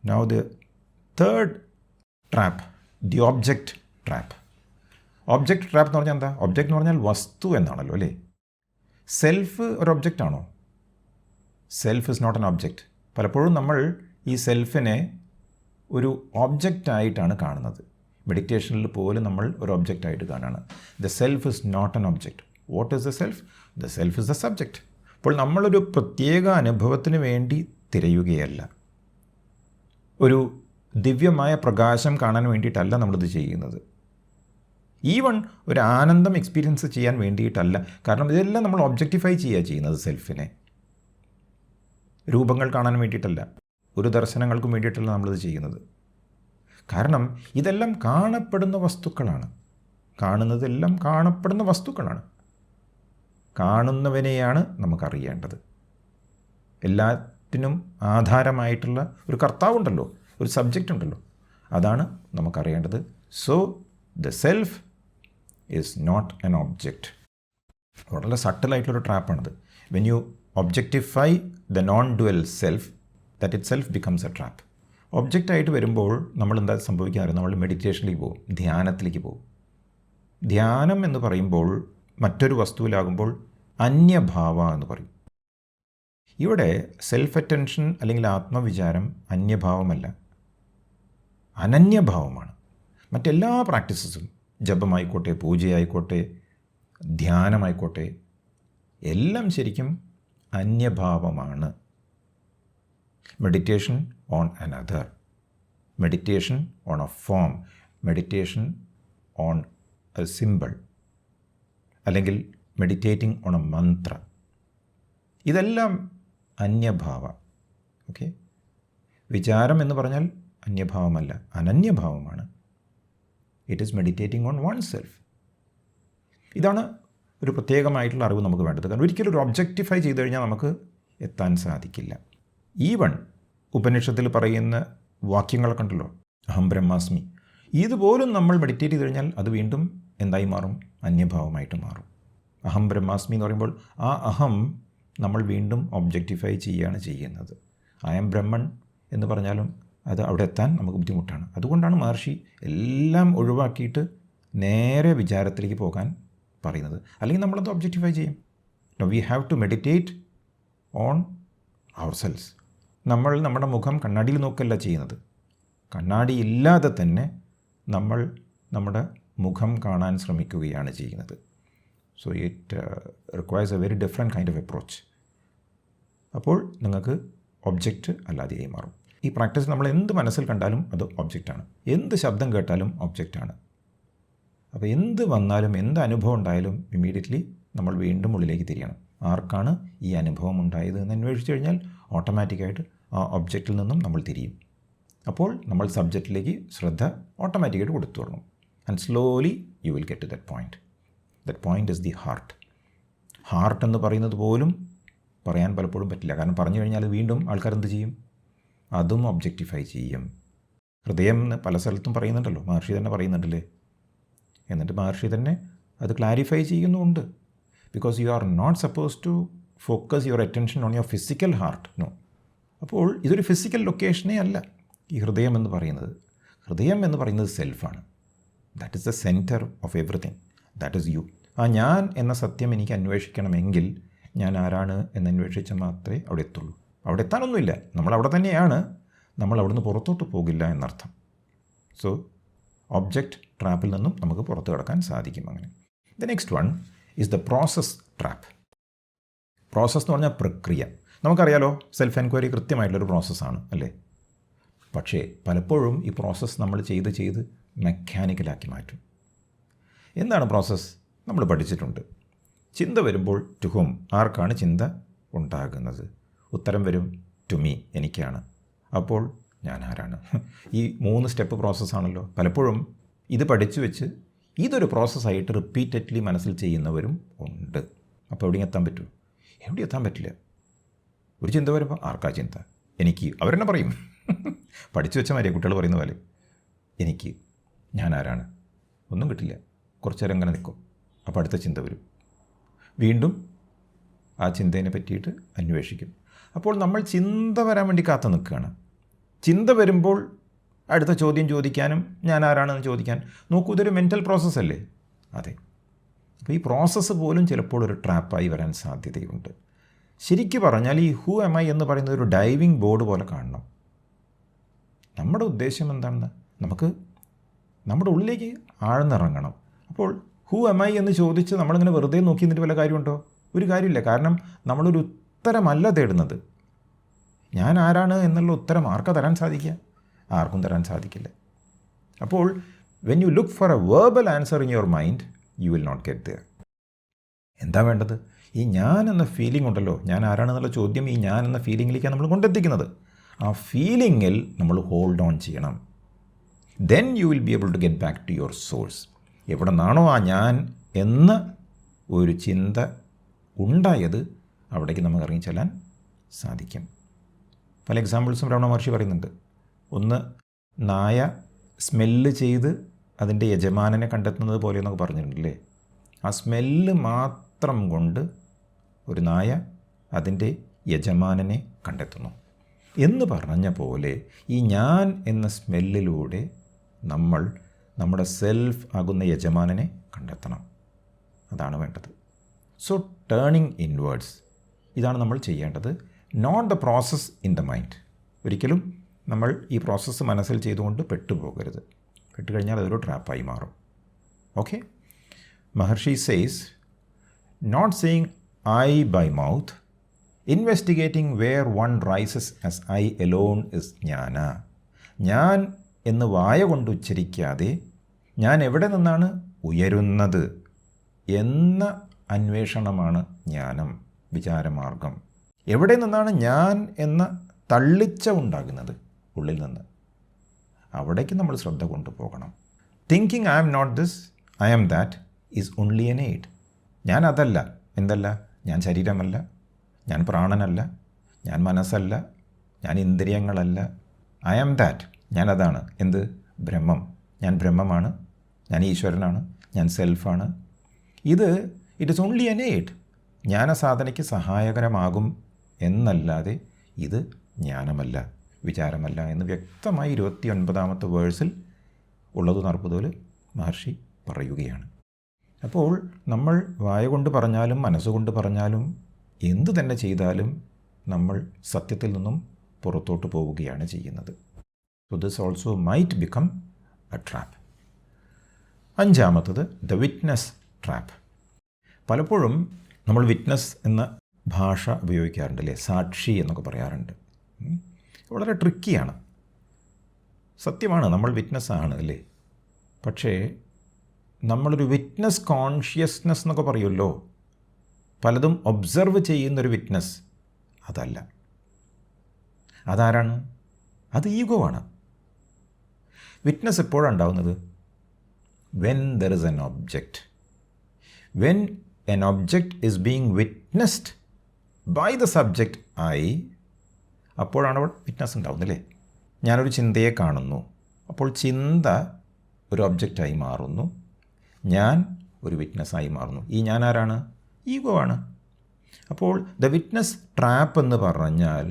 S1: Now the third trap, the object trap. Object trap എന്ന് പറഞ്ഞാൽ എന്താ? ഒബ്ജക്റ്റ് എന്ന് പറഞ്ഞാൽ വസ്തു എന്നാണല്ലോ അല്ലേ? സെൽഫ് ഒരു ഒബ്ജക്റ്റ് ആണോ? Self is not an object. പലപ്പോഴും നമ്മൾ ഈ സെൽഫിനെ ഒരു ഒബ്ജക്റ്റായിട്ടാണ് കാണുന്നത്. മെഡിറ്റേഷനിൽ പോലും നമ്മൾ ഒരു ഒബ്ജക്റ്റായിട്ട് കാണുകയാണ്. The self is not an object. What is the self? The self is the subject. അപ്പോൾ നമ്മളൊരു പ്രത്യേക അനുഭവത്തിന് വേണ്ടി തിരയുകയല്ല. ഒരു ദിവ്യമായ പ്രകാശം കാണാൻ വേണ്ടിയിട്ടല്ല നമ്മളിത് ചെയ്യുന്നത്. ഈവൺ ഒരു ആനന്ദം എക്സ്പീരിയൻസ് ചെയ്യാൻ വേണ്ടിയിട്ടല്ല. കാരണം ഇതെല്ലാം നമ്മൾ ഒബ്ജക്റ്റിഫൈ ചെയ്യുന്നത് സെൽഫിനെ. രൂപങ്ങൾ കാണാൻ വേണ്ടിയിട്ടല്ല, ഒരു ദർശനങ്ങൾക്കും വേണ്ടിയിട്ടല്ല നമ്മളിത് ചെയ്യുന്നത്. കാരണം ഇതെല്ലാം കാണപ്പെടുന്ന വസ്തുക്കളാണ്. കാണുന്നതെല്ലാം കാണപ്പെടുന്ന വസ്തുക്കളാണ്. കാണുന്നവനെയാണ് നമുക്കറിയേണ്ടത്. എല്ലാത്തിനും ആധാരമായിട്ടുള്ള ഒരു കർത്താവുണ്ടല്ലോ, ഒരു സബ്ജക്റ്റ് ഉണ്ടല്ലോ, അതാണ് നമുക്കറിയേണ്ടത്. So the self is not an object. വളരെ സട്ടിലായിട്ടുള്ളൊരു ട്രാപ്പാണിത്. When you objectify the non dual self, that itself becomes a trap. ഒബ്ജക്റ്റായിട്ട് വരുമ്പോൾ നമ്മൾ എന്താ സംഭവിക്കാറ്? നമ്മൾ മെഡിറ്റേഷനിലേക്ക് പോകും, ധ്യാനത്തിലേക്ക് പോകും. ധ്യാനം എന്ന് പറയുമ്പോൾ മറ്റൊരു വസ്തുവിലാകുമ്പോൾ അന്യഭാവ എന്ന് പറയും. ഇവിടെ സെൽഫ് അറ്റൻഷൻ അല്ലെങ്കിൽ ആത്മവിചാരം അന്യഭാവമല്ല, അനന്യഭാവമാണ്. മറ്റെല്ലാ പ്രാക്ടീസസും, ജപമായിക്കോട്ടെ, പൂജയായിക്കോട്ടെ, ധ്യാനമായിക്കോട്ടെ, എല്ലാം ശരിക്കും അന്യഭാവമാണ്. Meditation on another, meditation on a form, meditation on a symbol, അല്ലെങ്കിൽ മെഡിറ്റേറ്റിംഗ് ഓൺ എ മന്ത്ര, ഇതെല്ലാം അന്യഭാവ. ഓക്കെ, വിചാരം എന്ന് പറഞ്ഞാൽ അന്യഭാവമല്ല, അനന്യഭാവമാണ്. It is meditating on oneself. ഇതാണ് ഒരു പ്രത്യേകമായിട്ടുള്ള അറിവ് നമുക്ക് വേണ്ടത്. കാരണം ഒരിക്കലും ഒരു ഒബ്ജക്റ്റിഫൈ ചെയ്ത് കഴിഞ്ഞാൽ നമുക്ക് എത്താൻ സാധിക്കില്ല. ഈവൺ ഉപനിഷത്തിൽ പറയുന്ന വാക്യങ്ങളൊക്കെ ഉണ്ടല്ലോ, അഹം ബ്രഹ്മാസ്മി, ഇതുപോലും നമ്മൾ മെഡിറ്റേറ്റ് ചെയ്ത് കഴിഞ്ഞാൽ അത് വീണ്ടും എന്തായി മാറും? അന്യഭാവമായിട്ട് മാറും. അഹം ബ്രഹ്മാസ്മി എന്ന് പറയുമ്പോൾ ആ അഹം നമ്മൾ വീണ്ടും ഒബ്ജക്റ്റിഫൈ ചെയ്യുകയാണ് ചെയ്യുന്നത്. ഐ ആം ബ്രഹ്മൺ എന്ന് പറഞ്ഞാലും അത് അവിടെ എത്താൻ നമുക്ക് ബുദ്ധിമുട്ടാണ്. അതുകൊണ്ടാണ് മഹർഷി എല്ലാം ഒഴിവാക്കിയിട്ട് നേരെ വിചാരത്തിലേക്ക് പോകാൻ പറയുന്നത്. അല്ലെങ്കിൽ നമ്മളത് ഒബ്ജക്റ്റിഫൈ ചെയ്യും. We have to meditate on our selves. നമ്മൾ നമ്മുടെ മുഖം കണ്ണാടിയിൽ നോക്കല്ല ചെയ്യുന്നത്. കണ്ണാടി ഇല്ലാതെ തന്നെ നമ്മൾ നമ്മുടെ മുഖം കാണാൻ ശ്രമിക്കുകയാണ് ചെയ്യുന്നത്. So it requires A very different kind of approach. അപ്പോൾ നിങ്ങൾക്ക് ഒബ്ജക്റ്റ് അല്ലാതെയായി മാറും. ഈ പ്രാക്ടീസ് നമ്മൾ എന്ത് മനസ്സിൽ കണ്ടാലും അത് ഒബ്ജക്റ്റാണ്, എന്ത് ശബ്ദം കേട്ടാലും ഒബ്ജക്റ്റാണ്. അപ്പോൾ എന്ത് വന്നാലും, എന്ത് അനുഭവം ഉണ്ടായാലും ഇമ്മീഡിയറ്റ്ലി നമ്മൾ വീണ്ടും ഉള്ളിലേക്ക് തിരിയണം. ആർക്കാണ് ഈ അനുഭവം ഉണ്ടായത് എന്ന് അന്വേഷിച്ച് കഴിഞ്ഞാൽ ഓട്ടോമാറ്റിക്കായിട്ട് ആ ഒബ്ജക്റ്റിൽ നിന്നും നമ്മൾ തിരിയും. അപ്പോൾ നമ്മൾ സബ്ജക്റ്റിലേക്ക് ശ്രദ്ധ ഓട്ടോമാറ്റിക്കായിട്ട് കൊടുത്തു തുടങ്ങും. And slowly you will get to that point. That point is the heart. Heart എന്ന് പറയുന്നത് പോലും പറയാൻ പലപ്പോഴും പറ്റില്ല. കാരണം പറഞ്ഞു കഴിഞ്ഞാൽ വീണ്ടും ആൾക്കാർ എന്ത് ചെയ്യും? അതും ഒബ്ജക്റ്റിഫൈ ചെയ്യും. ഹൃദയം എന്ന് പല സ്ഥലത്തും പറയുന്നുണ്ടല്ലോ, മഹർഷി തന്നെ പറയുന്നുണ്ടല്ലേ. എന്നിട്ട് മഹർഷി തന്നെ അത് ക്ലാരിഫൈ ചെയ്യുന്നുമുണ്ട്. Because you are not suppose to focus your attention on your physical heart. No. അപ്പോൾ ഇതൊരു ഫിസിക്കൽ ലൊക്കേഷനേ അല്ല ഈ ഹൃദയം എന്ന് പറയുന്നത്. ഹൃദയം എന്ന് പറയുന്നത് സെൽഫാണ്. That is the centre of everything. That is you. ആ ഞാൻ എന്ന സത്യം എനിക്ക് അന്വേഷിക്കണമെങ്കിൽ ഞാൻ ആരാണ് എന്ന് അന്വേഷിച്ചാൽ മാത്രമേ അവിടെ എത്തുള്ളൂ. അവിടെ എത്താനൊന്നുമില്ല, നമ്മളവിടെ തന്നെയാണ്, നമ്മൾ അവിടുന്ന് പുറത്തോട്ട് പോകില്ല എന്നർത്ഥം. സോ ഒബ്ജക്റ്റ് ട്രാപ്പിൽ നിന്നും നമുക്ക് പുറത്ത് കിടക്കാൻ സാധിക്കും. അങ്ങനെ the next one is the process trap. Process എന്ന് പറഞ്ഞാൽ പ്രക്രിയ. നമുക്കറിയാലോ, സെൽഫ് എൻക്വയറി കൃത്യമായിട്ടുള്ളൊരു പ്രോസസ്സാണ് അല്ലേ. പക്ഷേ പലപ്പോഴും ഈ പ്രോസസ്സ് നമ്മൾ ചെയ്ത് മെക്കാനിക്കലാക്കി മാറ്റും. എന്താണ് പ്രോസസ്സ്? നമ്മൾ പഠിച്ചിട്ടുണ്ട്. ചിന്ത വരുമ്പോൾ ടു ഹും, ആർക്കാണ് ചിന്ത ഉണ്ടാകുന്നത്? ഉത്തരം വരും ടു മീ, എനിക്കാണ്. അപ്പോൾ ഞാൻ ആരാണ്? ഈ 3 സ്റ്റെപ്പ് പ്രോസസ്സാണല്ലോ. പലപ്പോഴും ഇത് പഠിച്ചു വെച്ച് ഇതൊരു പ്രോസസ്സായിട്ട് റിപ്പീറ്റഡ്ലി മനസ്സിൽ ചെയ്യുന്നവരും ഉണ്ട്. അപ്പോൾ എവിടെയും എത്താൻ പറ്റുമോ? എവിടെയും എത്താൻ പറ്റില്ല. ഒരു ചിന്ത വരുമ്പോൾ ആർക്കാ ചിന്ത? എനിക്ക്. അവരെന്നെ പറയും, പഠിച്ചു വെച്ച മാതിരിയാണ് കുട്ടികൾ പറയുന്ന പോലെ. എനിക്ക്, ഞാൻ ആരാണ്? ഒന്നും കിട്ടില്ല. കുറച്ച് നേരം അങ്ങനെ നിൽക്കും. അപ്പോൾ അടുത്ത ചിന്ത വരും. വീണ്ടും ആ ചിന്തേനെ പറ്റിയിട്ട് അന്വേഷിക്കും. അപ്പോൾ നമ്മൾ ചിന്ത വരാൻ വേണ്ടി കാത്തു നിൽക്കുകയാണ്. ചിന്ത വരുമ്പോൾ അടുത്ത ചോദ്യം ചോദിക്കാനും ഞാൻ ആരാണെന്ന് ചോദിക്കാൻ. നോക്കൂ, ഇതൊരു മെൻ്റൽ പ്രോസസ്സല്ലേ? അതെ. അപ്പോൾ ഈ പ്രോസസ്സ് പോലും ചിലപ്പോൾ ഒരു ട്രാപ്പായി വരാൻ സാധ്യതയുണ്ട്. ശരിക്കും പറഞ്ഞാൽ ഈ ഹൂ എം ഐ എന്ന് പറയുന്നത് ഒരു ഡൈവിംഗ് ബോർഡ് പോലെ കാണണം. നമ്മുടെ ഉദ്ദേശം എന്താണെന്ന് നമുക്ക് നമ്മുടെ ഉള്ളിലേക്ക് ആഴ്ന്നിറങ്ങണം. അപ്പോൾ ഹൂ എം ഐ എന്ന് ചോദിച്ച് നമ്മളിങ്ങനെ വെറുതെ നോക്കി നിന്നിട്ട് വല്ല കാര്യമുണ്ടോ? ഒരു കാര്യമില്ല. കാരണം നമ്മളൊരു ഉത്തരമല്ല തേടുന്നത്. ഞാൻ ആരാണ് എന്നുള്ള ഉത്തരം ആർക്കാ തരാൻ സാധിക്കുക? ആർക്കും തരാൻ സാധിക്കില്ല. അപ്പോൾ when you look for a verbal answer in your mind, you will not get there. എന്താ വേണ്ടത്? ഈ ഞാൻ എന്ന ഫീലിംഗ് ഉണ്ടല്ലോ, ഞാൻ ആരാണെന്നുള്ള ചോദ്യം ഈ ഞാൻ എന്ന ഫീലിങ്ങിലേക്കാണ് നമ്മൾ കൊണ്ടെത്തിക്കുന്നത്. ആ ഫീലിങ്ങിൽ നമ്മൾ ഹോൾഡ് ഓൺ ചെയ്യണം. Then you will be able to get back to your source. എവിടെ നിന്നാണോ ആ ഞാൻ എന്ന ഒരു ചിന്ത ഉണ്ടായത്, അവിടേക്ക് നമുക്ക് ഇറങ്ങിച്ചെല്ലാൻ സാധിക്കും. പല എക്സാമ്പിൾസും രമണ മഹർഷി പറയുന്നുണ്ട്. ഒന്ന്, നായ സ്മെല്ല് ചെയ്ത് അതിൻ്റെ യജമാനനെ കണ്ടെത്തുന്നത് പോലെ എന്നൊക്കെ പറഞ്ഞിട്ടുണ്ടല്ലേ. ആ സ്മെല്ല് മാത്രം കൊണ്ട് ഒരു നായ അതിൻ്റെ യജമാനനെ കണ്ടെത്തുന്നു എന്ന് പറഞ്ഞ പോലെ ഈ ഞാൻ എന്ന സ്മെല്ലിലൂടെ നമ്മൾ നമ്മുടെ സെൽഫ് ആകുന്ന യജമാനനെ കണ്ടെത്തണം. അതാണ് വേണ്ടത്. സോ ടേണിങ് ഇൻവേർഡ്സ്, ഇതാണ് നമ്മൾ ചെയ്യേണ്ടത്. Not the process in the mind. ഒരിക്കലും നമ്മൾ ഈ പ്രോസസ്സ് മനസ്സിൽ ചെയ്തുകൊണ്ട് പെട്ടുപോകരുത്. കേട്ടുകഴിഞ്ഞാൽ അതൊരു ട്രാപ്പായി മാറും. Okay, Maharshi says not saying I by mouth, investigating where one rises as I alone is jnana. ഞാൻ എന്ന് വായ കൊണ്ട് ഉച്ചരിക്കാതെ ഞാൻ എവിടെ നിന്നാണ് ഉയരുന്നത് എന്ന അന്വേഷണമാണ് ജ്ഞാനം, വിചാരമാർഗം. എവിടെ നിന്നാണ് ഞാൻ എന്ന തള്ളിച്ച ഉണ്ടാകുന്നത്? ഉള്ളിൽ നിന്ന്. അവിടേക്ക് നമ്മൾ ശ്രദ്ധ കൊണ്ടുപോകണം. Thinking I am not this, I am that is only an aid. ഞാൻ അതല്ല. എന്തല്ല? ഞാൻ ശരീരമല്ല, ഞാൻ പ്രാണനല്ല, ഞാൻ മനസ്സല്ല, ഞാൻ ഇന്ദ്രിയങ്ങളല്ല. ഐ ആം ദാറ്റ്, ഞാൻ അതാണ്. എന്ത്? ബ്രഹ്മം. ഞാൻ ബ്രഹ്മമാണ്, ഞാൻ ഈശ്വരനാണ്, ഞാൻ സെൽഫാണ്. ഇത് it is only an aid, ജ്ഞാനസാധനയ്ക്ക് സഹായകരമാകും എന്നല്ലാതെ ഇത് ജ്ഞാനമല്ല, വിചാരമല്ല എന്ന് വ്യക്തമായി 29ാമത്തെ വേഴ്സിൽ ഉള്ളത് 40 മഹർഷി പറയുകയാണ്. അപ്പോൾ നമ്മൾ വായ കൊണ്ട് പറഞ്ഞാലും മനസ്സുകൊണ്ട് പറഞ്ഞാലും എന്തു തന്നെ ചെയ്താലും നമ്മൾ സത്യത്തിൽ നിന്നും പുറത്തോട്ട് പോവുകയാണ് ചെയ്യുന്നത്. So this also might become a trap. 5ാമത്തത് ദ വിറ്റ്നസ് ട്രാപ്പ്. പലപ്പോഴും നമ്മൾ വിറ്റ്നസ് എന്ന ഭാഷ ഉപയോഗിക്കാറുണ്ട് അല്ലേ, സാക്ഷി എന്നൊക്കെ പറയാറുണ്ട്. വളരെ ട്രിക്കിയാണ്. സത്യമാണ്, നമ്മൾ വിറ്റ്നസ് ആണ് അല്ലേ. പക്ഷേ നമ്മളൊരു വിറ്റ്നസ് കോൺഷ്യസ്നെസ് എന്നൊക്കെ പറയുമല്ലോ, പലതും ഒബ്സർവ് ചെയ്യുന്നൊരു വിറ്റ്നസ്, അതല്ല. അതാരാണ്? അത് ഈഗോ ആണ്. വിറ്റ്നസ് എപ്പോഴാണ് ഉണ്ടാവുന്നത്? When there is an object. When an object is being witnessed by the subject I, അപ്പോഴാണ് അവിടെ വിറ്റ്നസ് ഉണ്ടാവുന്നില്ലേ. ഞാനൊരു ചിന്തയെ കാണുന്നു, അപ്പോൾ ചിന്ത ഒരു ഒബ്ജക്റ്റായി മാറുന്നു, ഞാൻ ഒരു വിറ്റ്നസ്സായി മാറുന്നു. ഈ ഞാൻ ആരാണ്? ഈഗോ ആണ്. അപ്പോൾ ദ വിറ്റ്നസ് ട്രാപ്പ് എന്ന് പറഞ്ഞാൽ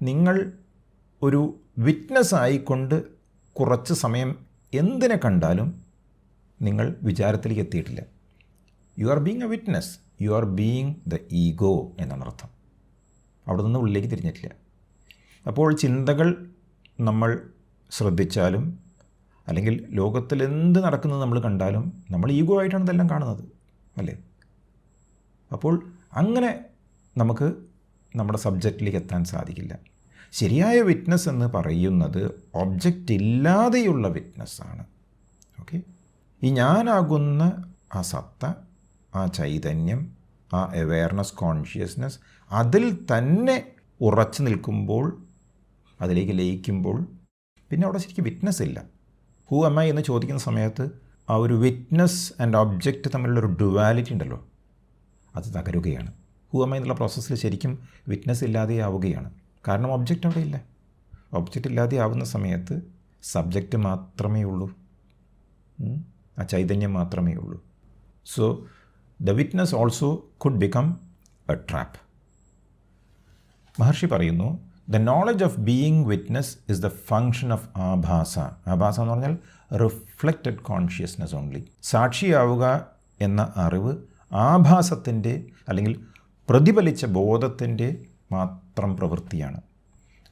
S1: നിങ്ങൾ ഒരു വിറ്റ്നസ് ആയിക്കൊണ്ട് കുറച്ച് സമയം എന്തിനെ കണ്ടാലും നിങ്ങൾ വിചാരത്തിലേക്ക് എത്തിയിട്ടില്ല. You are being A witness, you are being the ego എന്നാണ് അർത്ഥം. അവിടെ നിന്ന് ഉള്ളിലേക്ക് തിരിഞ്ഞിട്ടില്ല. അപ്പോൾ ചിന്തകൾ നമ്മൾ ശ്രദ്ധിച്ചാലും അല്ലെങ്കിൽ ലോകത്തിൽ എന്ത് നടക്കുന്നത് നമ്മൾ കണ്ടാലും നമ്മൾ ഈഗോ ആയിട്ടാണ് ഇതെല്ലാം കാണുന്നത് അല്ലേ. അപ്പോൾ അങ്ങനെ നമുക്ക് നമ്മുടെ സബ്ജക്റ്റിലേക്ക് എത്താൻ സാധിക്കില്ല. ശരിയായ വിറ്റ്നസ് എന്ന് പറയുന്നത് ഒബ്ജക്റ്റ് ഇല്ലാതെയുള്ള വിറ്റ്നസ്സാണ്. ഓക്കെ, ഈ ഞാനാകുന്ന ആ സത്ത, ആ ചൈതന്യം, ആ അവെയർനെസ്, കോൺഷ്യസ്നെസ് അതിൽ തന്നെ ഉറച്ചു നിൽക്കുമ്പോൾ, അതിലേക്ക് ലയിക്കുമ്പോൾ പിന്നെ അവിടെ ശരിക്കും വിറ്റ്നസ് ഇല്ല. ഹൂ എം ഐ എന്ന് ചോദിക്കുന്ന സമയത്ത് ആ ഒരു വിറ്റ്നസ് ആൻഡ് ഒബ്ജക്റ്റ് തമ്മിലുള്ളൊരു ഡുവാലിറ്റി ഉണ്ടല്ലോ, അത് തകരുകയാണ്. ഹൂ എം ഐ എന്നുള്ള പ്രോസസ്സിൽ ശരിക്കും വിറ്റ്നസ് ഇല്ലാതെ ആവുകയാണ്. കാരണം ഒബ്ജക്റ്റ് അവിടെ ഇല്ല. ഒബ്ജക്റ്റ് ഇല്ലാതെ ആവുന്ന സമയത്ത് സബ്ജക്റ്റ് മാത്രമേ ഉള്ളൂ, ആ ചൈതന്യം മാത്രമേ ഉള്ളൂ. So the witness also could become a trap. Maharshi പറയുന്നു, the knowledge of being witness is the function of abhasa. ആഭാസ എന്ന് പറഞ്ഞാൽ റിഫ്ലക്റ്റഡ് കോൺഷ്യസ്നെസ് ഓൺലി. സാക്ഷിയാവുക എന്ന അറിവ് ആഭാസത്തിൻ്റെ അല്ലെങ്കിൽ പ്രതിഫലിച്ച ബോധത്തിൻ്റെ മാത്രം പ്രവൃത്തിയാണ്.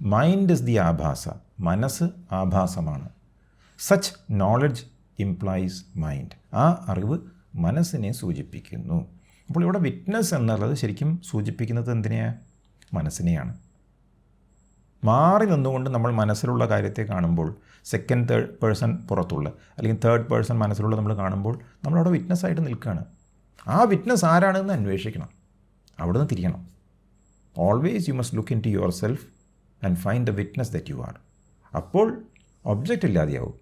S1: മൈൻഡ് ഇസ് ദി ആഭാസ, മനസ്സ് ആഭാസമാണ്. സച്ച് നോളജ് ഇംപ്ലൈസ് മൈൻഡ്, ആ അറിവ് മനസ്സിനെ സൂചിപ്പിക്കുന്നു. അപ്പോൾ ഇവിടെ വിറ്റ്നസ് എന്നുള്ളത് ശരിക്കും സൂചിപ്പിക്കുന്നത് എന്തിനെയാണ്? മനസ്സിനെയാണ്. മാറി നിന്നുകൊണ്ട് നമ്മൾ മനസ്സിലുള്ള കാര്യത്തെ കാണുമ്പോൾ, സെക്കൻഡ് തേർഡ് പേഴ്സൺ പുറത്തുള്ള അല്ലെങ്കിൽ തേർഡ് പേഴ്സൺ മനസ്സിലുള്ള നമ്മൾ കാണുമ്പോൾ നമ്മളവിടെ വിറ്റ്നസ് ആയിട്ട് നിൽക്കുകയാണ്. ആ വിറ്റ്നസ് ആരാണെന്ന് അന്വേഷിക്കണം, അവിടെ നിന്ന് തിരിയണം. Always you must look into yourself and find the witness that you are. അപ്പോൾ ഒബ്ജക്റ്റ് ഇല്ലാതെയാവും.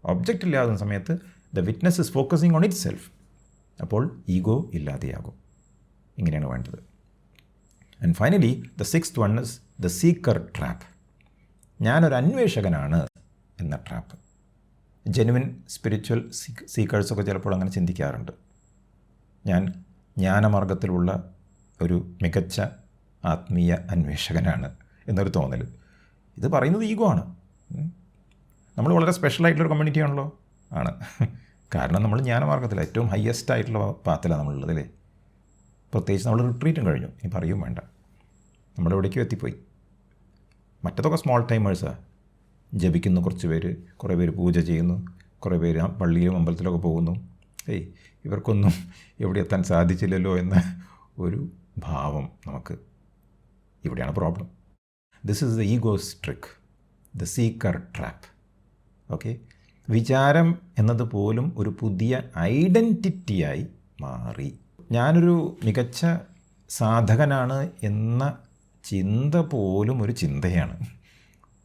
S1: ഒബ്ജക്റ്റ് ഇല്ലാതുന്ന സമയത്ത് the witness is focusing on itself. അപ്പോൾ ഈഗോ ഇല്ലാതെയാകും. ഇങ്ങനെയാണ് വേണ്ടത്. And finally the 6th one is the seeker trap. ഞാനൊരു അന്വേഷകനാണ് എന്ന ട്രാപ്പ്. ജെനുവിൻ സ്പിരിച്വൽ സീക്കേഴ്സൊക്കെ ചിലപ്പോൾ അങ്ങനെ ചിന്തിക്കാറുണ്ട്. ഞാൻ ജ്ഞാനമാർഗത്തിലുള്ള ഒരു മികച്ച ആത്മീയ അന്വേഷകനാണ് എന്നൊരു തോന്നൽ. ഇത് പറയുന്നത് ഈഗോ ആണ്. നമ്മൾ വളരെ സ്പെഷ്യലായിട്ടുള്ളൊരു കമ്മ്യൂണിറ്റി ആണല്ലോ. ആണ്. കാരണം നമ്മൾ ജ്ഞാനമാർഗത്തിൽ ഏറ്റവും ഹയസ്റ്റ് ആയിട്ടുള്ള പാത്തിലാണ് നമ്മളുള്ളത് അല്ലേ. പ്രത്യേകിച്ച് നമ്മൾ റിട്രീറ്റും കഴിഞ്ഞു, ഇനി പറയും വേണ്ട, നമ്മളെവിടേക്കും എത്തിപ്പോയി. മറ്റതൊക്കെ സ്മോൾ ടൈമേഴ്സാണ്. ജപിക്കുന്നു കുറച്ച് പേര്, കുറേ പേര് പൂജ ചെയ്യുന്നു, കുറേ പേര് പള്ളിയിലും അമ്പലത്തിലൊക്കെ പോകുന്നു, ഇവർക്കൊന്നും എവിടെ എത്താൻ സാധിച്ചില്ലല്ലോ എന്ന ഒരു ഭാവം നമുക്ക്. ഇവിടെയാണ് problem. This is the Egoss trick, the seeker trap. Okay, വിചാരം എന്നത് പോലും ഒരു പുതിയ ഐഡൻറ്റിറ്റിയായി മാറി. ഞാനൊരു മികച്ച സാധകനാണ് എന്ന ചിന്ത പോലും ഒരു ചിന്തയാണ്,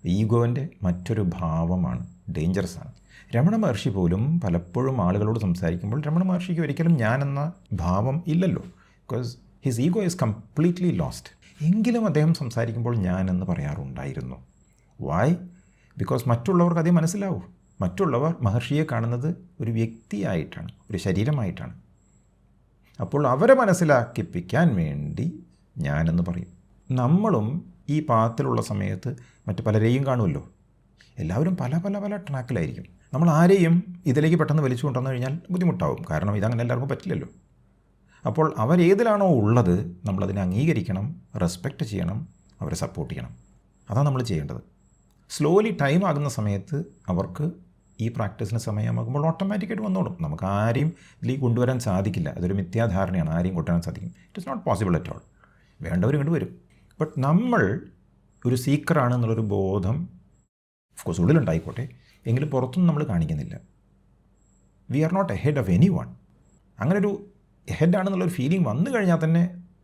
S1: ഈഗോൻ്റെ മറ്റൊരു ഭാവമാണ്, ഡേഞ്ചറസ് ആണ്. രമണ മഹർഷി പോലും പലപ്പോഴും ആളുകളോട് സംസാരിക്കുമ്പോൾ രമണ മഹർഷിക്ക് ഒരിക്കലും ഞാനെന്ന ഭാവം ഇല്ലല്ലോ, because his ego is completely lost. എങ്കിലും അദ്ദേഹം സംസാരിക്കുമ്പോൾ ഞാനെന്ന് പറയാറുണ്ടായിരുന്നു. വൈ? ബിക്കോസ് മറ്റുള്ളവർക്ക് അതേ മനസ്സിലാവൂ. മറ്റുള്ളവർ മഹർഷിയെ കാണുന്നത് ഒരു വ്യക്തിയായിട്ടാണ്, ഒരു ശരീരമായിട്ടാണ്. അപ്പോൾ അവരെ മനസ്സിലാക്കിപ്പിക്കാൻ വേണ്ടി ഞാനെന്ന് പറയും. നമ്മളും ഈ പാത്തിലുള്ള സമയത്ത് മറ്റ് പലരെയും കാണുമല്ലോ. എല്ലാവരും പല പല പല ട്രാക്കിലായിരിക്കും. നമ്മൾ ആരെയും ഇതിലേക്ക് പെട്ടെന്ന് വലിച്ചു കൊണ്ടുവന്നു കഴിഞ്ഞാൽ ബുദ്ധിമുട്ടാവും. കാരണം ഇതങ്ങനെ എല്ലാവർക്കും പറ്റില്ലല്ലോ. അപ്പോൾ അവരേതിലാണോ ഉള്ളത് നമ്മളതിനെ അംഗീകരിക്കണം, റെസ്പെക്റ്റ് ചെയ്യണം, അവരെ സപ്പോർട്ട് ചെയ്യണം. അതാണ് നമ്മൾ ചെയ്യേണ്ടത്. സ്ലോലി ടൈം ആകുന്ന സമയത്ത് അവർക്ക് ഈ പ്രാക്ടീസിന് സമയമാകുമ്പോൾ ഓട്ടോമാറ്റിക്കായിട്ട് വന്നോളും. നമുക്ക് ആരെയും ഇതിലേക്ക് കൊണ്ടുവരാൻ സാധിക്കില്ല. അതൊരു മിഥ്യാധാരണയാണ്, ആരെയും കൊണ്ടുവരാൻ സാധിക്കും. It is not possible at all. വേണ്ടവർ ഇങ്ങോട്ട് വരും. ബട്ട് നമ്മൾ ഒരു സീക്കറാണെന്നുള്ളൊരു ബോധം ഓഫ്കോഴ്സ് ഉള്ളിലുണ്ടായിക്കോട്ടെ, എങ്കിലും പുറത്തൊന്നും നമ്മൾ കാണിക്കുന്നില്ല. We are not ahead of anyone. അങ്ങനെ ഒരു എഹെഡ് ആണെന്നുള്ളൊരു ഫീലിംഗ് വന്നു കഴിഞ്ഞാൽ തന്നെ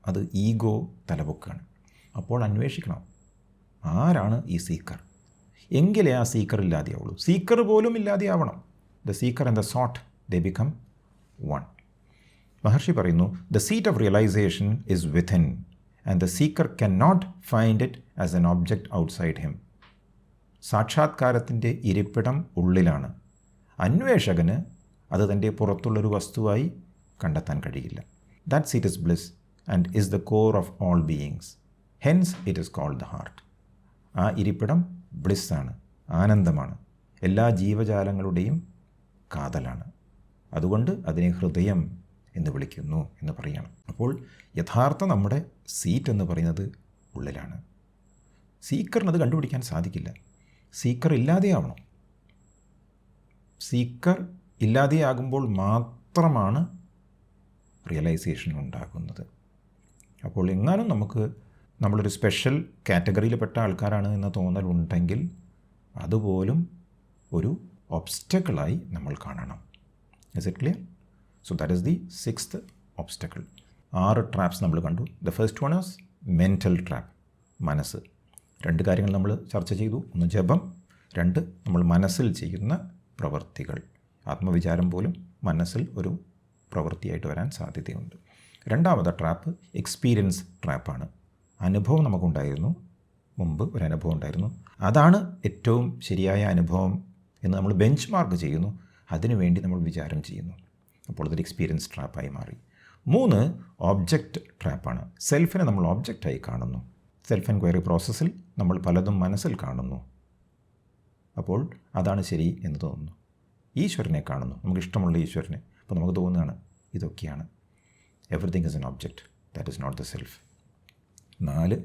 S1: അത് ഈഗോ തലപൊക്കാണ്. അപ്പോൾ അന്വേഷിക്കണം, ആരാണ് ഈ സീക്കർ? എങ്കിലേ ആ സീക്കർ ഇല്ലാതെയാവുള്ളൂ. സീക്കർ പോലും ഇല്ലാതെയാവണം. The seeker and the sought they become one. Maharshi പറയുന്നു, the seat of realisation is within and the seeker can not find it as an object outside him. സാക്ഷാത്കാരത്തിൻ്റെ ഇരിപ്പിടം ഉള്ളിലാണ്. അന്വേഷകന് അത് തൻ്റെ പുറത്തുള്ളൊരു വസ്തുവായി കണ്ടെത്താൻ കഴിയില്ല. That seat is bliss and is the core of all beings. Hence it is called the heart. ആ ഇരിപ്പിടം ബ്ലിസ്സാണ്, ആനന്ദമാണ്, എല്ലാ ജീവജാലങ്ങളുടെയും കാതലാണ്. അതുകൊണ്ട് അതിനെ ഹൃദയം എന്ന് വിളിക്കുന്നു എന്ന് പറയണം. അപ്പോൾ യഥാർത്ഥ നമ്മുടെ സീറ്റ് എന്ന് പറയുന്നത് ഉള്ളിലാണ്. സീക്കറിനത് കണ്ടുപിടിക്കാൻ സാധിക്കില്ല. സീക്കർ ഇല്ലാതെയാവണം. സീക്കർ ഇല്ലാതെയാകുമ്പോൾ മാത്രമാണ് റിയലൈസേഷൻ ഉണ്ടാകുന്നത്. അപ്പോൾ എങ്ങാനും നമുക്ക് നമ്മളൊരു സ്പെഷ്യൽ കാറ്റഗറിയിൽപ്പെട്ട ആൾക്കാരാണ് എന്ന തോന്നലുണ്ടെങ്കിൽ അതുപോലും ഒരു ഒബ്സ്റ്റക്കിളായി നമ്മൾ കാണണം. Is it clear? So that is the 6th obstacle. 6 traps നമ്മൾ കണ്ടു. The first one is mental trap, മനസ്സ്. 2 കാര്യങ്ങൾ നമ്മൾ ചർച്ച ചെയ്തു. 1 ജപം, 2 നമ്മൾ മനസ്സിൽ ചെയ്യുന്ന പ്രവൃത്തികൾ. ആത്മവിചാരം പോലും മനസ്സിൽ ഒരു പ്രവൃത്തിയായിട്ട് വരാൻ സാധ്യതയുണ്ട്. 2ാമത്തെ ട്രാപ്പ് എക്സ്പീരിയൻസ് ട്രാപ്പാണ്. അനുഭവം നമുക്കുണ്ടായിരുന്നു, മുമ്പ് ഒരു അനുഭവം ഉണ്ടായിരുന്നു, അതാണ് ഏറ്റവും ശരിയായ അനുഭവം എന്ന് നമ്മൾ ബെഞ്ച് മാർക്ക് ചെയ്യുന്നു. അതിനുവേണ്ടി നമ്മൾ വിചാരം ചെയ്യുന്നു. അപ്പോൾ അതൊരു എക്സ്പീരിയൻസ് ട്രാപ്പായി മാറി. 3 ഓബ്ജക്റ്റ് ട്രാപ്പാണ്. സെൽഫിനെ നമ്മൾ ഓബ്ജക്റ്റായി കാണുന്നു. സെൽഫ് എൻക്വയറി പ്രോസസ്സിൽ നമ്മൾ പലതും മനസ്സിൽ കാണുന്നു. അപ്പോൾ അതാണ് ശരി എന്ന് തോന്നുന്നു. ഈശ്വരനെ കാണുന്നു, നമുക്കിഷ്ടമുള്ള ഈശ്വരനെ. അപ്പോൾ നമുക്ക് തോന്നുകയാണ് ഇതൊക്കെയാണ്. Everything is an object, that is not the self. 4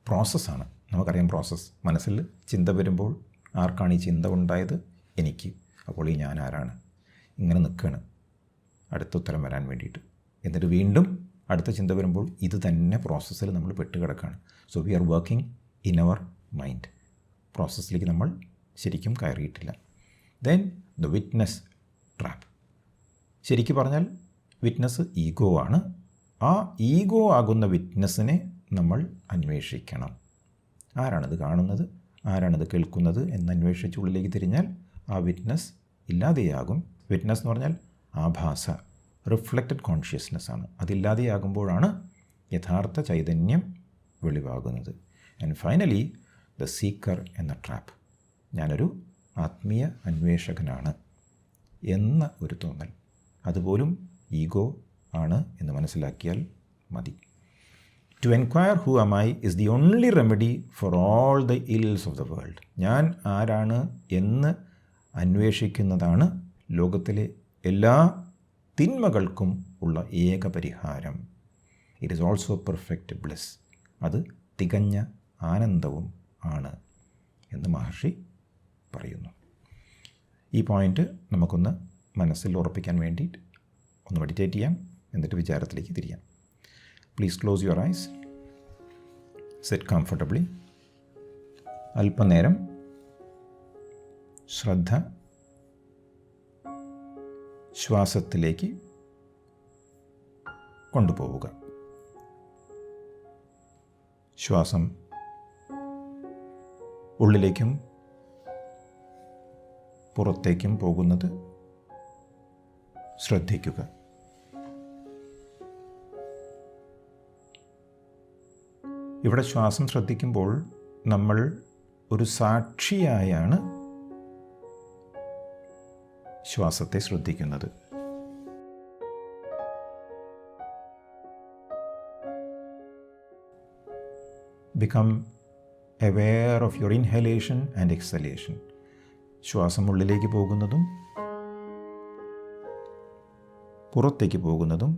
S1: പ്രോസസ്സാണ്. നമുക്കറിയാം പ്രോസസ്സ്. മനസ്സിൽ ചിന്ത വരുമ്പോൾ ആർക്കാണ് ഈ ചിന്ത ഉണ്ടായത്? എനിക്ക്. അപ്പോൾ ഈ ഞാൻ ആരാണ്? ഇങ്ങനെ നിൽക്കുകയാണ് അടുത്ത ഉത്തരം വരാൻ വേണ്ടിയിട്ട്. എന്നിട്ട് വീണ്ടും അടുത്ത ചിന്ത വരുമ്പോൾ ഇത് തന്നെ പ്രോസസ്സിൽ നമ്മൾ പെട്ടുകിടക്കുകയാണ്. So we are working in our mind. പ്രോസസ്സിലേക്ക് നമ്മൾ ശരിക്കും കയറിയിട്ടില്ല. Then the witness trap. ശരിക്കും പറഞ്ഞാൽ വിറ്റ്നസ് ഈഗോ ആണ്. ആ ഈഗോ ആകുന്ന വിറ്റ്നസ്സിനെ നമ്മൾ അന്വേഷിക്കണം. ആരാണിത് കാണുന്നത്, ആരാണിത് കേൾക്കുന്നത് എന്ന് അന്വേഷിച്ച് ഉള്ളിലേക്ക് തിരിഞ്ഞാൽ ആ വിറ്റ്നസ് ഇല്ലാതെയാകും. വിറ്റ്നസ് എന്ന് പറഞ്ഞാൽ ആഭാസ, റിഫ്ലക്റ്റഡ് കോൺഷ്യസ്നെസ് ആണ്. അതില്ലാതെയാകുമ്പോഴാണ് യഥാർത്ഥ ചൈതന്യം വെളിവാകുന്നത്. ആൻഡ് ഫൈനലി ദ സീക്കർ എന്ന ട്രാപ്പ്. ഞാനൊരു ആത്മീയ അന്വേഷകനാണ് എന്ന ഒരു തോന്നൽ, അതുപോലും ഈഗോ ആണ് എന്ന് മനസ്സിലാക്കിയാൽ മതി. To enquire who am I is the only remedy for all the ills of the world. ഞാൻ ആരാണ് എന്ന് അന്വേഷിക്കുന്നതാണ് ലോകത്തിലെ എല്ലാ തിന്മകൾക്കും ഉള്ള ഏക പരിഹാരം. It is also perfect bliss. അത് തികഞ്ഞ ആനന്ദവും ആണ് എന്ന് മഹർഷി പറയുന്നു. ഈ പോയിൻ്റ് നമുക്കൊന്ന് മനസ്സിൽ ഉറപ്പിക്കാൻ വേണ്ടിയിട്ട് ഒന്ന് മെഡിറ്റേറ്റ് ചെയ്യാം, എന്നിട്ട് വിചാരത്തിലേക്ക് തിരിയാം. Please close your eyes, sit comfortably. അല്പനേരം ശ്രദ്ധ ശ്വാസത്തിലേക്ക് കൊണ്ടുപോവുക. ശ്വാസം ഉള്ളിലേക്കും പുറത്തേക്കും പോകുന്നത് ശ്രദ്ധിക്കുക. ഇവിടെ ശ്വാസം ശ്രദ്ധിക്കുമ്പോൾ നമ്മൾ ഒരു സാക്ഷിയായാണ് ശ്വാസത്തെ ശ്രദ്ധിക്കുന്നത്. Become aware of your inhalation and exhalation. ശ്വാസം ഉള്ളിലേക്ക് പോകുന്നതും പുറത്തേക്ക് പോകുന്നതും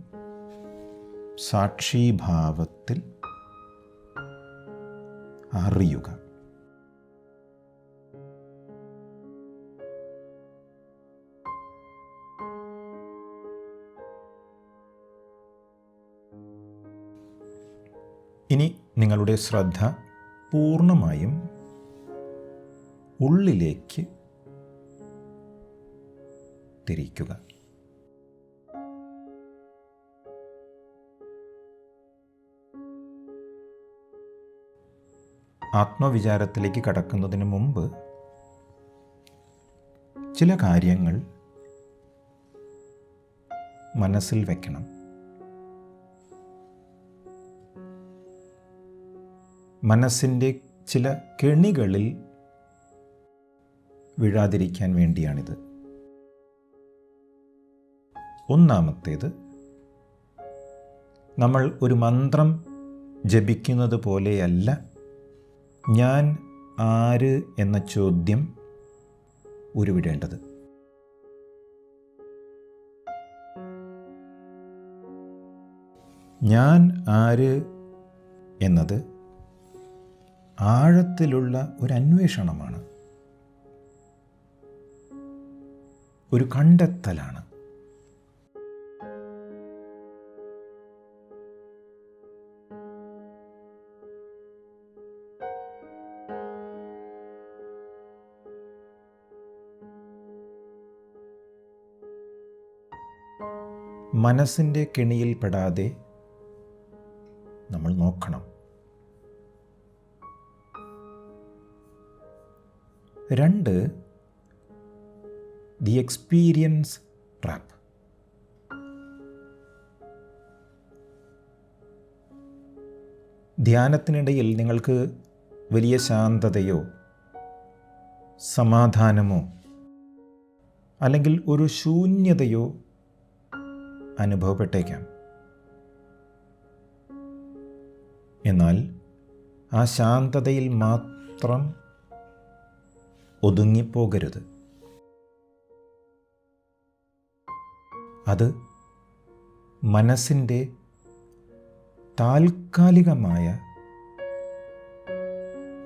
S1: സാക്ഷിഭാവത്തിൽ അറിയുക. ഇനി നിങ്ങളുടെ ശ്രദ്ധ പൂർണ്ണമായും ഉള്ളിലേക്ക് തിരിക്കുക. ആത്മവിചാരത്തിലേക്ക് കടക്കുന്നതിന് മുമ്പ് ചില കാര്യങ്ങൾ മനസ്സിൽ വയ്ക്കണം. മനസ്സിൻ്റെ ചില കെണികളിൽ വീഴാതിരിക്കാൻ വേണ്ടിയാണിത്. ഒന്നാമത്തേത്, നമ്മൾ ഒരു മന്ത്രം ജപിക്കുന്നത് പോലെയല്ല ഞാൻ ആര് എന്ന ചോദ്യം ഉരുവിടേണ്ടത്. ഞാൻ ആര് എന്നത് ആഴത്തിലുള്ള ഒരു അന്വേഷണമാണ്, ഒരു കണ്ടെത്തലാണ്. മനസ്സിൻ്റെ കെണിയിൽപ്പെടാതെ നമ്മൾ നോക്കണം. രണ്ട്, ദി എക്സ്പീരിയൻസ് ട്രാപ്പ്. ധ്യാനത്തിനിടയിൽ നിങ്ങൾക്ക് വലിയ ശാന്തതയോ സമാധാനമോ അല്ലെങ്കിൽ ഒരു ശൂന്യതയോ അനുഭവപ്പെട്ടേക്കാം. എന്നാൽ ആ ശാന്തതയിൽ മാത്രം ഒതുങ്ങിപ്പോകരുത്. അത് മനസ്സിൻ്റെ താൽക്കാലികമായ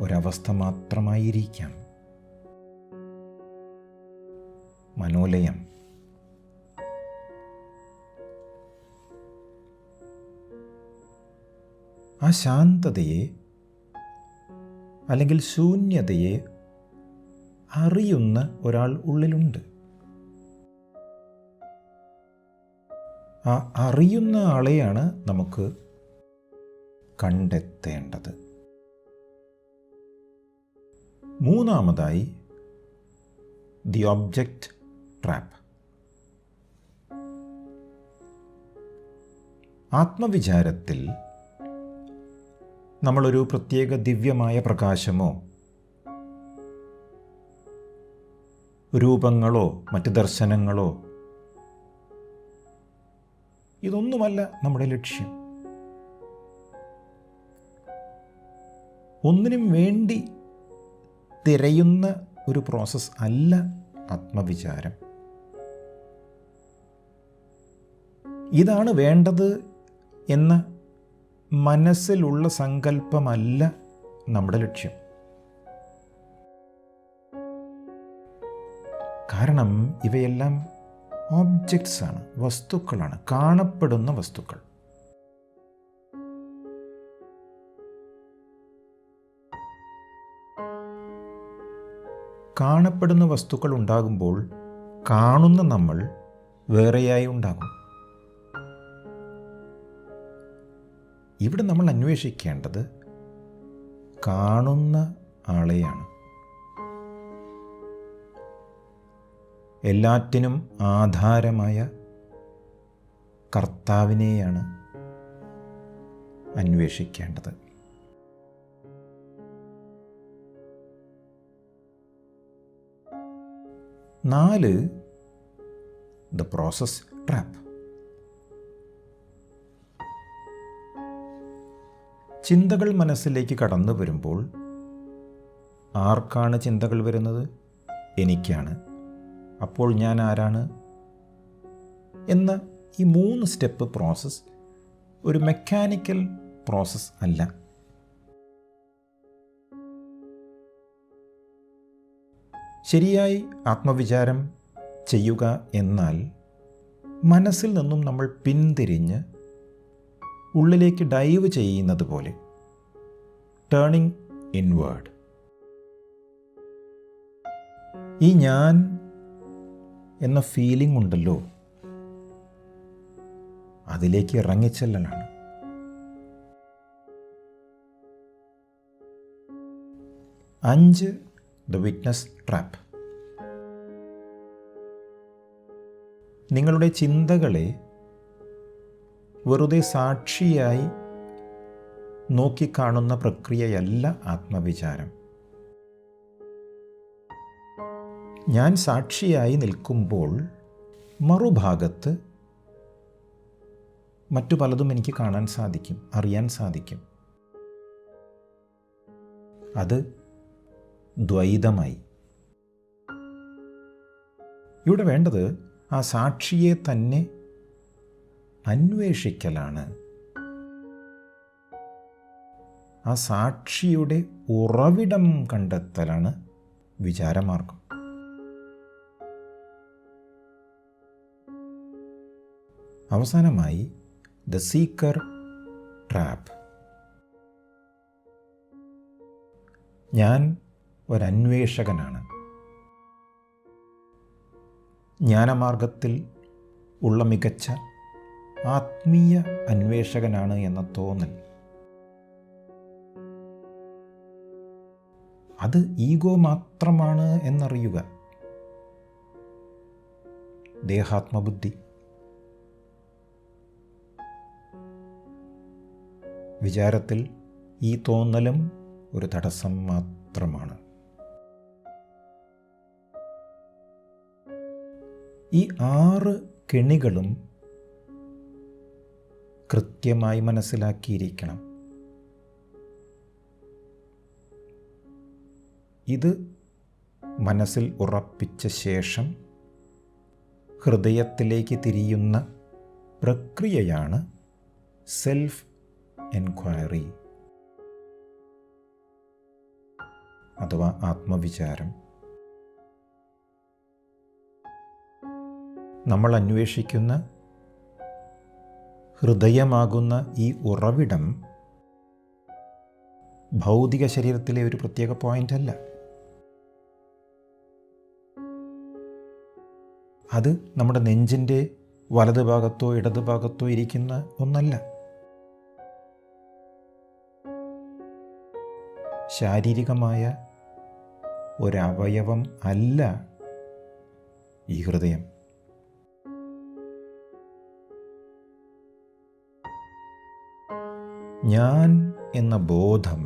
S1: ഒരവസ്ഥ മാത്രമായിരിക്കാം. മനോലയം. ആ ശാന്തതയെ അല്ലെങ്കിൽ ശൂന്യതയെ അറിയുന്ന ഒരാൾ ഉള്ളിലുണ്ട്. ആ അറിയുന്ന ആളെയാണ് നമുക്ക് കണ്ടെത്തേണ്ടത്. മൂന്നാമതായി, ദി ഒബ്ജക്റ്റ് ട്രാപ്പ്. ആത്മവിചാരത്തിൽ നമ്മളൊരു പ്രത്യേക ദിവ്യമായ പ്രകാശമോ രൂപങ്ങളോ മറ്റ് ദർശനങ്ങളോ ഇതൊന്നുമല്ല നമ്മുടെ ലക്ഷ്യം. ഒന്നിനും വേണ്ടി തിരയുന്ന ഒരു പ്രോസസ്സ് അല്ല ആത്മവിചാരം. ഇതാണ് വേണ്ടത് എന്ന മനസ്സിലുള്ള സങ്കല്പമല്ല നമ്മുടെ ലക്ഷ്യം. കാരണം ഇവയെല്ലാം ഓബ്ജക്ട്സ് ആണ്, വസ്തുക്കളാണ്, കാണപ്പെടുന്ന വസ്തുക്കൾ. കാണപ്പെടുന്ന വസ്തുക്കൾ ഉണ്ടാകുമ്പോൾ കാണുന്ന നമ്മൾ വേറെയായി ഉണ്ടാകും. ഇവിടെ നമ്മൾ അന്വേഷിക്കേണ്ടത് കാണുന്ന ആളെയാണ്. എല്ലാറ്റിനും ആധാരമായ കർത്താവിനെയാണ് അന്വേഷിക്കേണ്ടത്. നാല്, ദ പ്രോസസ് ട്രാപ്പ്. ചിന്തകൾ മനസ്സിലേക്ക് കടന്നു വരുമ്പോൾ ആർക്കാണ് ചിന്തകൾ വരുന്നത്? എനിക്കാണ്. അപ്പോൾ ഞാൻ ആരാണ് എന്ന ഈ 3 സ്റ്റെപ്പ് പ്രോസസ്സ് ഒരു മെക്കാനിക്കൽ പ്രോസസ്സ് അല്ല. ശരിയായി ആത്മവിചാരം ചെയ്യുക എന്നാൽ മനസ്സിൽ നിന്നും നമ്മൾ പിന്തിരിഞ്ഞ് ഉള്ളിലേക്ക് ഡൈവ് ചെയ്യുന്നത് പോലെ, ടേണിംഗ് ഇൻവേർഡ്. ഈ ഞാൻ എന്ന ഫീലിംഗ് ഉണ്ടല്ലോ, അതിലേക്ക് ഇറങ്ങിച്ചെല്ലലാണ്. അഞ്ച്, ദ വിറ്റ്നസ് ട്രാപ്പ്. നിങ്ങളുടെ ചിന്തകളെ വെറുതെ സാക്ഷിയായി നോക്കിക്കാണുന്ന പ്രക്രിയയല്ല ആത്മവിചാരം. ഞാൻ സാക്ഷിയായി നിൽക്കുമ്പോൾ മറുഭാഗത്ത് മറ്റു പലതും എനിക്ക് കാണാൻ സാധിക്കും, അറിയാൻ സാധിക്കും. അത് ദ്വൈതമായി. ഇവിടെ വേണ്ടത് ആ സാക്ഷിയെ തന്നെ അന്വേഷിക്കലാണ്. ആ സാക്ഷിയുടെ ഉറവിടം കണ്ടെത്തലാണ് വിചാരമാർഗം. അവസാനമായി ദ സീക്കർ ട്രാപ്പ്. ഞാൻ ഒരന്വേഷകനാണ്. ജ്ഞാനമാർഗത്തിൽ ഉള്ള മികച്ച ആത്മീയ അന്വേഷകനാണ് എന്ന തോന്നൽ, അത് ഈഗോ മാത്രമാണ് എന്നറിയുക. ദേഹാത്മബുദ്ധി. വിചാരത്തിൽ ഈ തോന്നലും ഒരു തടസ്സം മാത്രമാണ്. ഈ 6 കെണികളും കൃത്യമായി മനസ്സിലാക്കിയിരിക്കണം. ഇത് മനസ്സിൽ ഉറപ്പിച്ച ശേഷം ഹൃദയത്തിലേക്ക് തിരിയുന്ന പ്രക്രിയയാണ് സെൽഫ് എൻക്വയറി അഥവാ ആത്മവിചാരം. നമ്മൾ അന്വേഷിക്കുന്ന ഹൃദയമാകുന്ന ഈ ഉറവിടം ഭൗതിക ശരീരത്തിലെ ഒരു പ്രത്യേക പോയിന്റ് അല്ല. അത് നമ്മുടെ നെഞ്ചിൻ്റെ വലതുഭാഗത്തോ ഇടതുഭാഗത്തോ ഇരിക്കുന്ന ഒന്നല്ല. ശാരീരികമായ ഒരവയവം അല്ല ഈ ഹൃദയം. ഞാൻ എന്ന ബോധം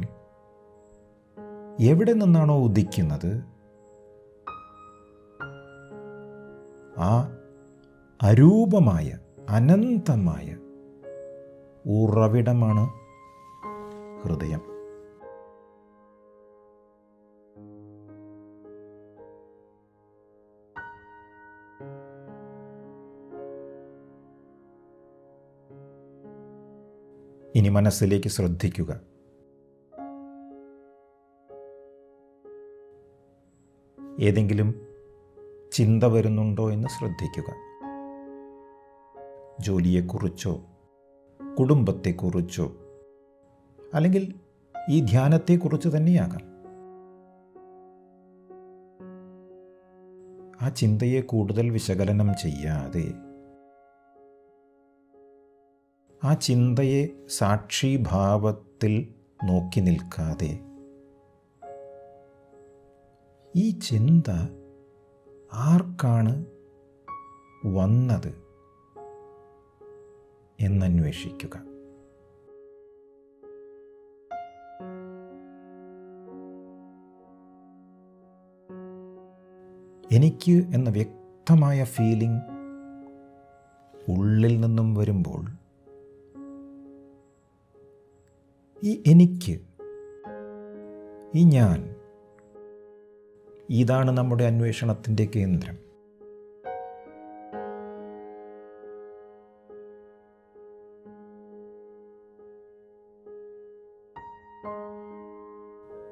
S1: എവിടെ നിന്നാണോ ഉദിക്കുന്നത്, ആ അരൂപമായ അനന്തമായ ഉറവിടമാണ് ഹൃദയം. ഇനി മനസ്സിലേക്ക് ശ്രദ്ധിക്കുക. ഏതെങ്കിലും ചിന്ത വരുന്നുണ്ടോ എന്ന് ശ്രദ്ധിക്കുക. ജോലിയെക്കുറിച്ചോ കുടുംബത്തെക്കുറിച്ചോ അല്ലെങ്കിൽ ഈ ധ്യാനത്തെക്കുറിച്ച് തന്നെയാകാം. ആ ചിന്തയെ കൂടുതൽ വിശകലനം ചെയ്യാതെ, ആ ചിന്തയെ സാക്ഷിഭാവത്തിൽ നോക്കി നിൽക്കാതെ, ഈ ചിന്ത ആർക്കാണ് വന്നത് എന്നന്വേഷിക്കുക. എനിക്ക് എന്ന വ്യക്തമായ ഫീലിംഗ് ഉള്ളിൽ നിന്നും വരുമ്പോൾ, ഈ എനിക്ക്, ഈ ഞാൻ, ഇതാണ് നമ്മുടെ അന്വേഷണത്തിൻ്റെ കേന്ദ്രം.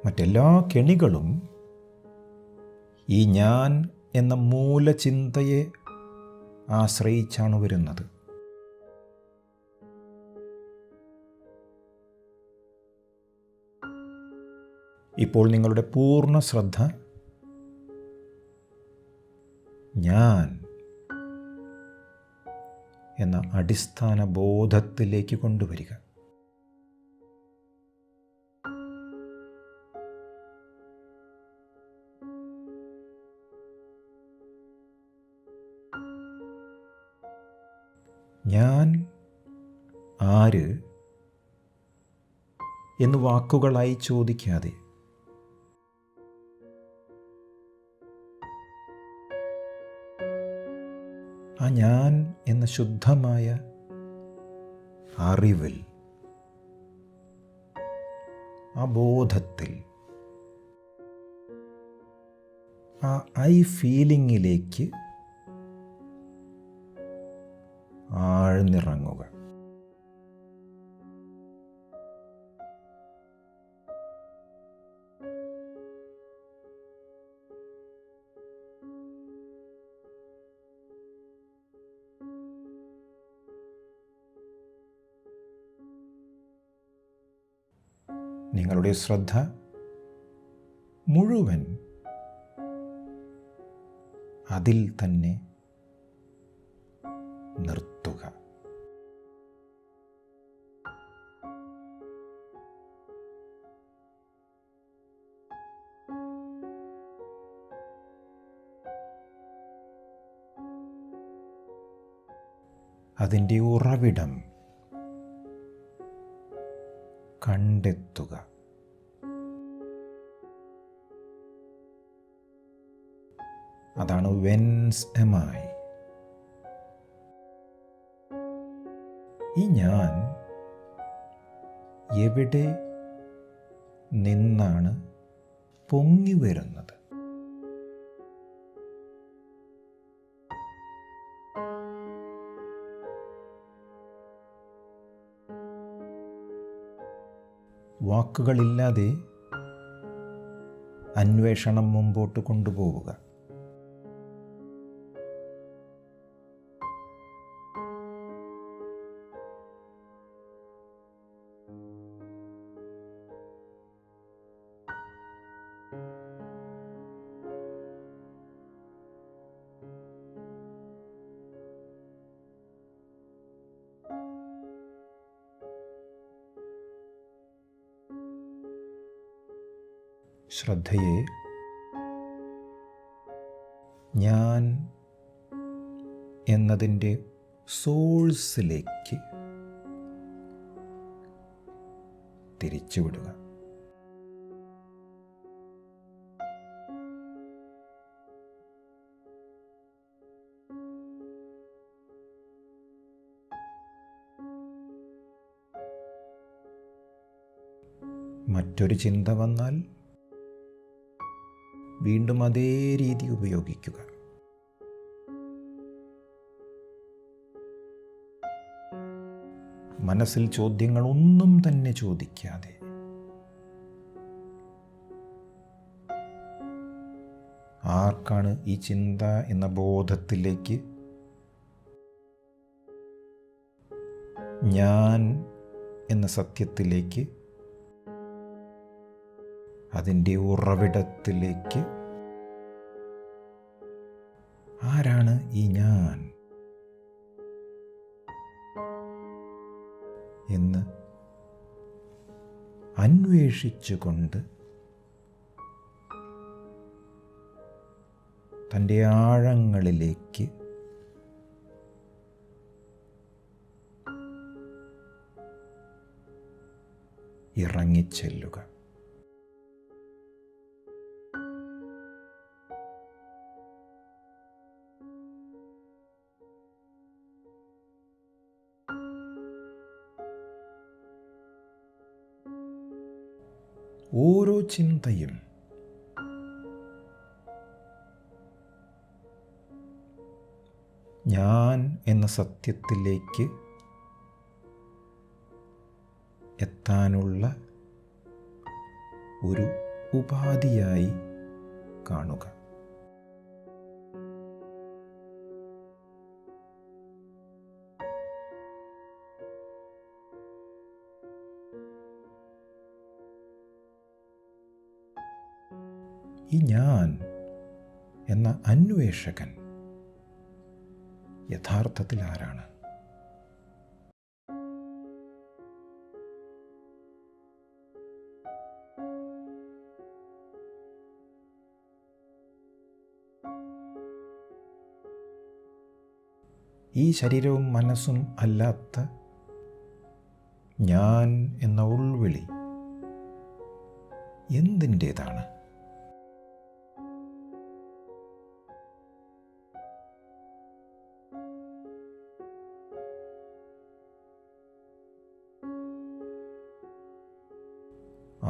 S1: മറ്റെല്ലാ കെണികളും ഈ ഞാൻ എന്ന മൂലചിന്തയെ ആശ്രയിച്ചാണ് വരുന്നത്. ഇപ്പോൾ നിങ്ങളുടെ പൂർണ്ണ ശ്രദ്ധ ഞാൻ എന്ന അടിസ്ഥാന ബോധത്തിലേക്ക് കൊണ്ടുവരിക. ഞാൻ ആര് എന്ന് വാക്കുകളായി ചോദിക്കാതെ, ആ ഞാൻ എന്ന ശുദ്ധമായ അറിവിൽ, ആ ബോധത്തിൽ, ആ ഐ ഫീലിംഗിലേക്ക് ആഴ്ന്നിറങ്ങുക. നിങ്ങളുടെ ശ്രദ്ധ മുഴുവൻ അതിൽ തന്നെ നിർത്തുക. അതിൻ്റെ ഉറവിടം കണ്ടെത്തുക. അതാണ് വെൻസ് എം ഐ. ഈ ഞാൻ എവിടെ നിന്നാണ് പൊങ്ങി വരുന്നത്? വാക്കുകളില്ലാതെ അന്വേഷണം മുമ്പോട്ട് കൊണ്ടുപോവുക. ശ്രദ്ധയെ ഞാൻ എന്നതിൻ്റെ സോഴ്സിലേക്ക് തിരിച്ചുവിടുക. മറ്റൊരു ചിന്ത വന്നാൽ വീണ്ടും അതേ രീതി ഉപയോഗിക്കുക. മനസ്സിൽ ചോദ്യങ്ങളൊന്നും തന്നെ ചോദിക്കാതെ, ആർക്കാണ് ഈ ചിന്ത എന്ന ബോധത്തിലേക്ക്, ഞാൻ എന്ന സത്യത്തിലേക്ക്, അതിൻ്റെ ഉറവിടത്തിലേക്ക്, ആരാണ് ഈ ഞാൻ എന്ന് അന്വേഷിച്ചുകൊണ്ട് തൻ്റെ ആഴങ്ങളിലേക്ക് ഇറങ്ങിച്ചെല്ലുക. ഓരോ ചിന്തയും ഞാൻ എന്ന സത്യത്തിലേക്ക് എത്താനുള്ള ഒരു ഉപാധിയായി കാണുക. ഈ ഞാൻ എന്ന അന്വേഷകൻ യഥാർത്ഥത്തിൽ ആരാണ്? ഈ ശരീരവും മനസ്സും അല്ലാത്ത ഞാൻ എന്ന ഉൾവിളി എന്തിൻ്റേതാണ്?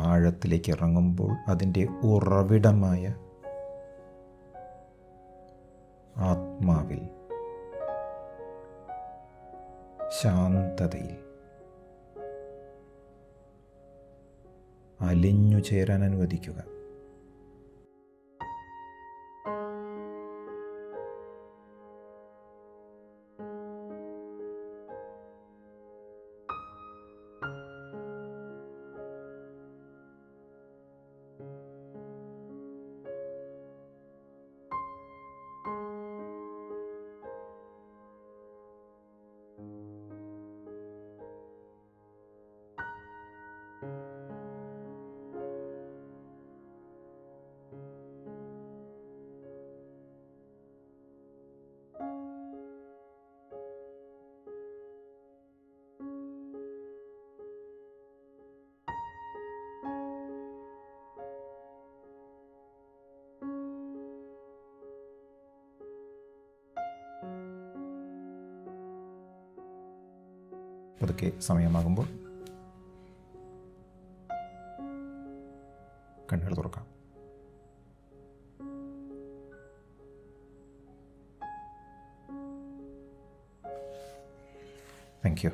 S1: ആഴത്തിലേക്ക് ഇറങ്ങുമ്പോൾ അതിൻ്റെ ഉറവിടമായ ആത്മാവിൽ, ശാന്തതയിൽ അലിഞ്ഞു ചേരാൻ അനുവദിക്കുക. പതുക്കെ സമയമാകുമ്പോൾ കണ്ണുകൾ തുറക്കാം. Thank you.